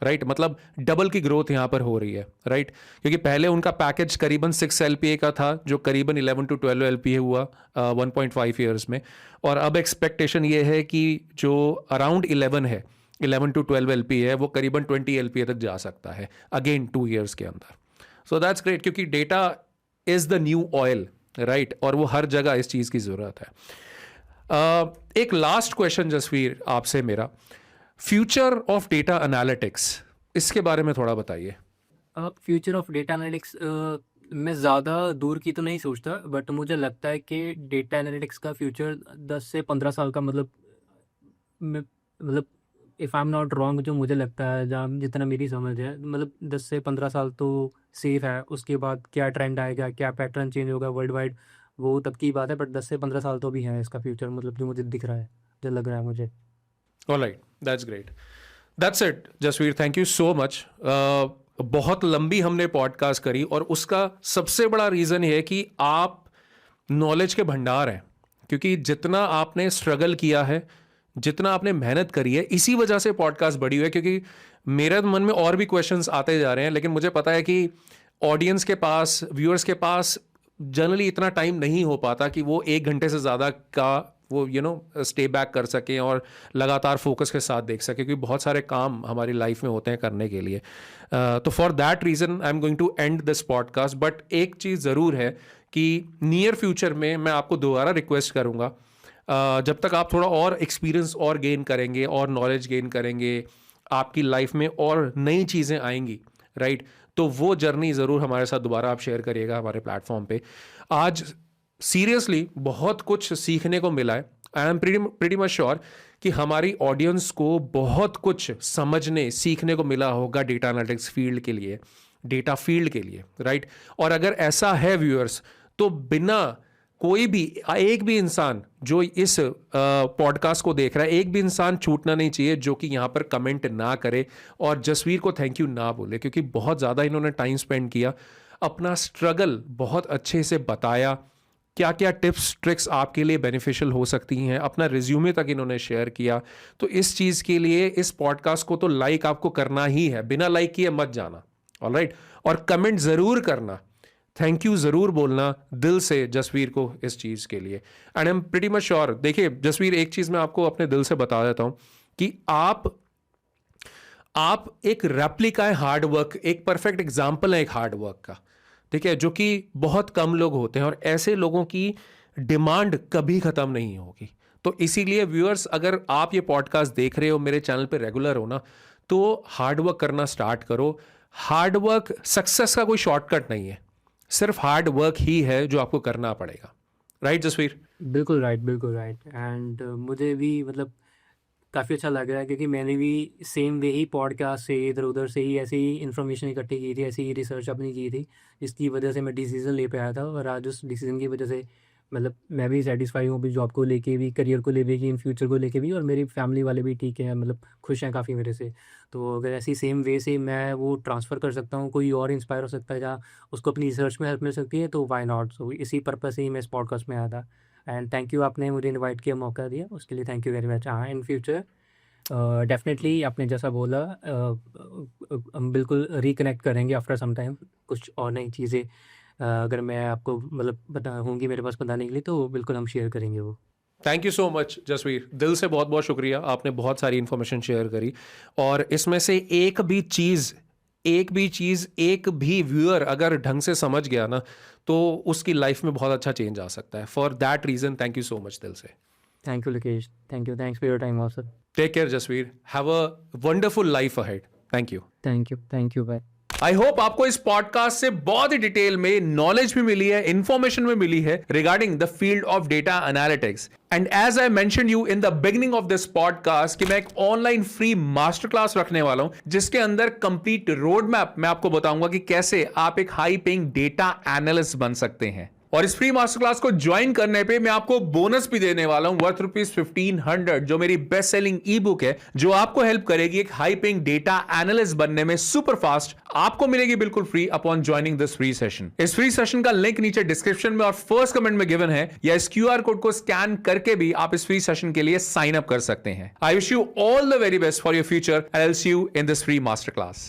राइट? मतलब डबल की ग्रोथ यहां पर हो रही है, राइट? क्योंकि पहले उनका पैकेज करीबन 6 LPA का था, जो करीबन 11 to 12 LPA हुआ 1.5 ईयर्स में, और अब एक्सपेक्टेशन ये है कि जो अराउंड 11 to 12 LPA है, वो करीबन 20 LPA तक जा सकता है अगेन 2 ईयर्स के अंदर। सो दैट्स ग्रेट, क्योंकि data is the new oil, right? और वो हर जगह इस चीज़ की ज़रूरत है। एक लास्ट क्वेश्चन जसवीर आपसे मेरा, फ्यूचर ऑफ डेटा एनालिटिक्स, इसके बारे में थोड़ा बताइए। फ्यूचर ऑफ डेटा एनालिटिक्स, मैं ज़्यादा दूर की तो नहीं सोचता, बट मुझे लगता है कि डेटा एनालिटिक्स का फ्यूचर 10 से 15 साल का, मतलब if I am not wrong, जो मुझे लगता है, जहाँ जितना मेरी समझ है, मतलब 10 से 15 साल तो सेफ है। उसके बाद क्या ट्रेंड आएगा, क्या पैटर्न चेंज होगा वर्ल्ड वाइड, वो तब की बात है। बट 10 से 15 साल तो भी है इसका फ्यूचर, मतलब जो मुझे दिख रहा है, जो लग रहा है मुझे। Alright, that's great, that's it Jasvir, thank you so much. बहुत लंबी हमने पॉडकास्ट करी, और उसका सबसे बड़ा रीज़न ये है कि आप नॉलेज के भंडार हैं, क्योंकि जितना आपने स्ट्रगल किया है, जितना आपने मेहनत करी है, इसी वजह से पॉडकास्ट बड़ी हुई है। क्योंकि मेरे मन में और भी क्वेश्चंस आते जा रहे हैं, लेकिन मुझे पता है कि ऑडियंस के पास, व्यूअर्स के पास जनरली इतना टाइम नहीं हो पाता कि वो 1 घंटे से ज़्यादा का वो स्टे बैक कर सकें और लगातार फोकस के साथ देख सकें, क्योंकि बहुत सारे काम हमारी लाइफ में होते हैं करने के लिए। तो for that reason I am going to end this podcast. But एक चीज़ ज़रूर है कि नियर फ्यूचर में मैं आपको दोबारा रिक्वेस्ट करूँगा, जब तक आप थोड़ा और एक्सपीरियंस और गेन करेंगे और नॉलेज गेन करेंगे, आपकी लाइफ में और नई चीज़ें आएंगी, राइट? तो वो जर्नी ज़रूर हमारे साथ दोबारा आप शेयर करिएगा हमारे प्लेटफॉर्म पे। आज सीरियसली बहुत कुछ सीखने को मिला है। I am pretty much sure कि हमारी ऑडियंस को बहुत कुछ समझने, सीखने को मिला होगा डेटा एनालिटिक्स फील्ड के लिए, डेटा फील्ड के लिए, राइट? और अगर ऐसा है व्यूअर्स, तो बिना कोई भी एक भी इंसान जो इस पॉडकास्ट को देख रहा है, एक भी इंसान छूटना नहीं चाहिए जो कि यहाँ पर कमेंट ना करे और जसवीर को थैंक यू ना बोले, क्योंकि बहुत ज़्यादा इन्होंने टाइम स्पेंड किया, अपना स्ट्रगल बहुत अच्छे से बताया, क्या क्या टिप्स ट्रिक्स आपके लिए बेनिफिशियल हो सकती हैं, अपना रिज्यूमे तक इन्होंने शेयर किया। तो इस चीज़ के लिए इस पॉडकास्ट को तो लाइक आपको करना ही है, बिना लाइक किए मत जाना, ऑलराइट? और कमेंट ज़रूर करना, थैंक यू ज़रूर बोलना दिल से जसवीर को इस चीज़ के लिए। And I am pretty much sure, देखिए जसवीर, एक चीज़ मैं आपको अपने दिल से बता देता हूँ कि आप आप एक रेप्लिका है हार्ड वर्क, एक परफेक्ट एग्जाम्पल है एक हार्ड वर्क का, ठीक है, जो कि बहुत कम लोग होते हैं और ऐसे लोगों की डिमांड कभी खत्म नहीं होगी। तो इसीलिए व्यूअर्स, अगर आप ये पॉडकास्ट देख रहे हो, मेरे चैनल पे रेगुलर हो ना, तो हार्ड वर्क करना स्टार्ट करो। हार्ड वर्क, सक्सेस का कोई शॉर्टकट नहीं है, सिर्फ हार्ड वर्क ही है जो आपको करना पड़ेगा। राइट जसवीर? बिल्कुल राइट। एंड मुझे भी मतलब काफ़ी अच्छा लग रहा है, क्योंकि मैंने भी सेम वे ही पॉडकास्ट से इधर उधर से ही ऐसी ही इन्फॉर्मेशन इकट्ठी की थी, ऐसी ही रिसर्च अपनी की थी, जिसकी वजह से मैं डिसीजन ले पाया था। और आज उस डिसीजन की वजह से मतलब मैं भी सेटिस्फाई हूँ, अभी जॉब को लेके भी, करियर को लेके भी, इन फ्यूचर को लेके भी, और मेरी फैमिली वाले भी ठीक है, मतलब खुश हैं काफ़ी मेरे से। तो अगर ऐसी सेम वे से मैं वो ट्रांसफ़र कर सकता हूँ, कोई और इंस्पायर हो सकता है जहाँ उसको अपनी रिसर्च में हेल्प मिल सकती है, तो व्हाई नॉट। सो इसी पर्पज़ से ही मैं इस पॉडकास्ट में आया था। एंड थैंक यू, आपने मुझे इनवाइट किया, मौका दिया, उसके लिए थैंक यू वेरी मच। हाँ, इन फ्यूचर डेफिनेटली आपने जैसा बोला, हम बिल्कुल रिकनेक्ट करेंगे आफ्टर सम टाइम, कुछ और नई चीज़ें अगर मैं आपको मतलब बता होंगी मेरे पास बताने के लिए, तो बिल्कुल हम शेयर करेंगे वो। Thank you so much Jasvir, दिल से बहुत बहुत शुक्रिया, आपने बहुत सारी इन्फॉर्मेशन शेयर करी। और इसमें से एक भी चीज़ एक भी व्यूअर अगर ढंग से समझ गया ना, तो उसकी लाइफ में बहुत अच्छा चेंज आ सकता है। For that reason thank you so much दिल से। Thank you Lokesh, thanks for your time also. Take care Jasvir, have a wonderful life ahead. Thank you. Thank you bye. I hope आपको इस पॉडकास्ट से बहुत ही डिटेल में नॉलेज भी मिली है, इंफॉर्मेशन भी मिली है regarding the field of data analytics. And as I mentioned you in the beginning of this podcast कि मैं एक ऑनलाइन फ्री मास्टर क्लास रखने वाला हूं, जिसके अंदर कंप्लीट रोड मैप मैं आपको बताऊंगा कि कैसे आप एक हाई पेइंग डेटा एनालिस्ट बन सकते हैं। और इस फ्री मास्टर क्लास को ज्वाइन करने पे मैं आपको बोनस भी देने वाला हूं वर्थ ₹1500, जो मेरी बेस्ट सेलिंग ई बुक है, जो आपको हेल्प करेगी एक हाई पेइंग डेटा एनालिस्ट बनने में सुपर फास्ट। आपको मिलेगी बिल्कुल free upon joining this free session. इस फ्री सेशन का लिंक नीचे डिस्क्रिप्शन में और फर्स्ट कमेंट में गिवन है, या इस QR कोड को स्कैन करके भी आप इस फ्री सेशन के लिए साइन अप कर सकते हैं। I wish you all the very best for your future and I will see you in this free master class.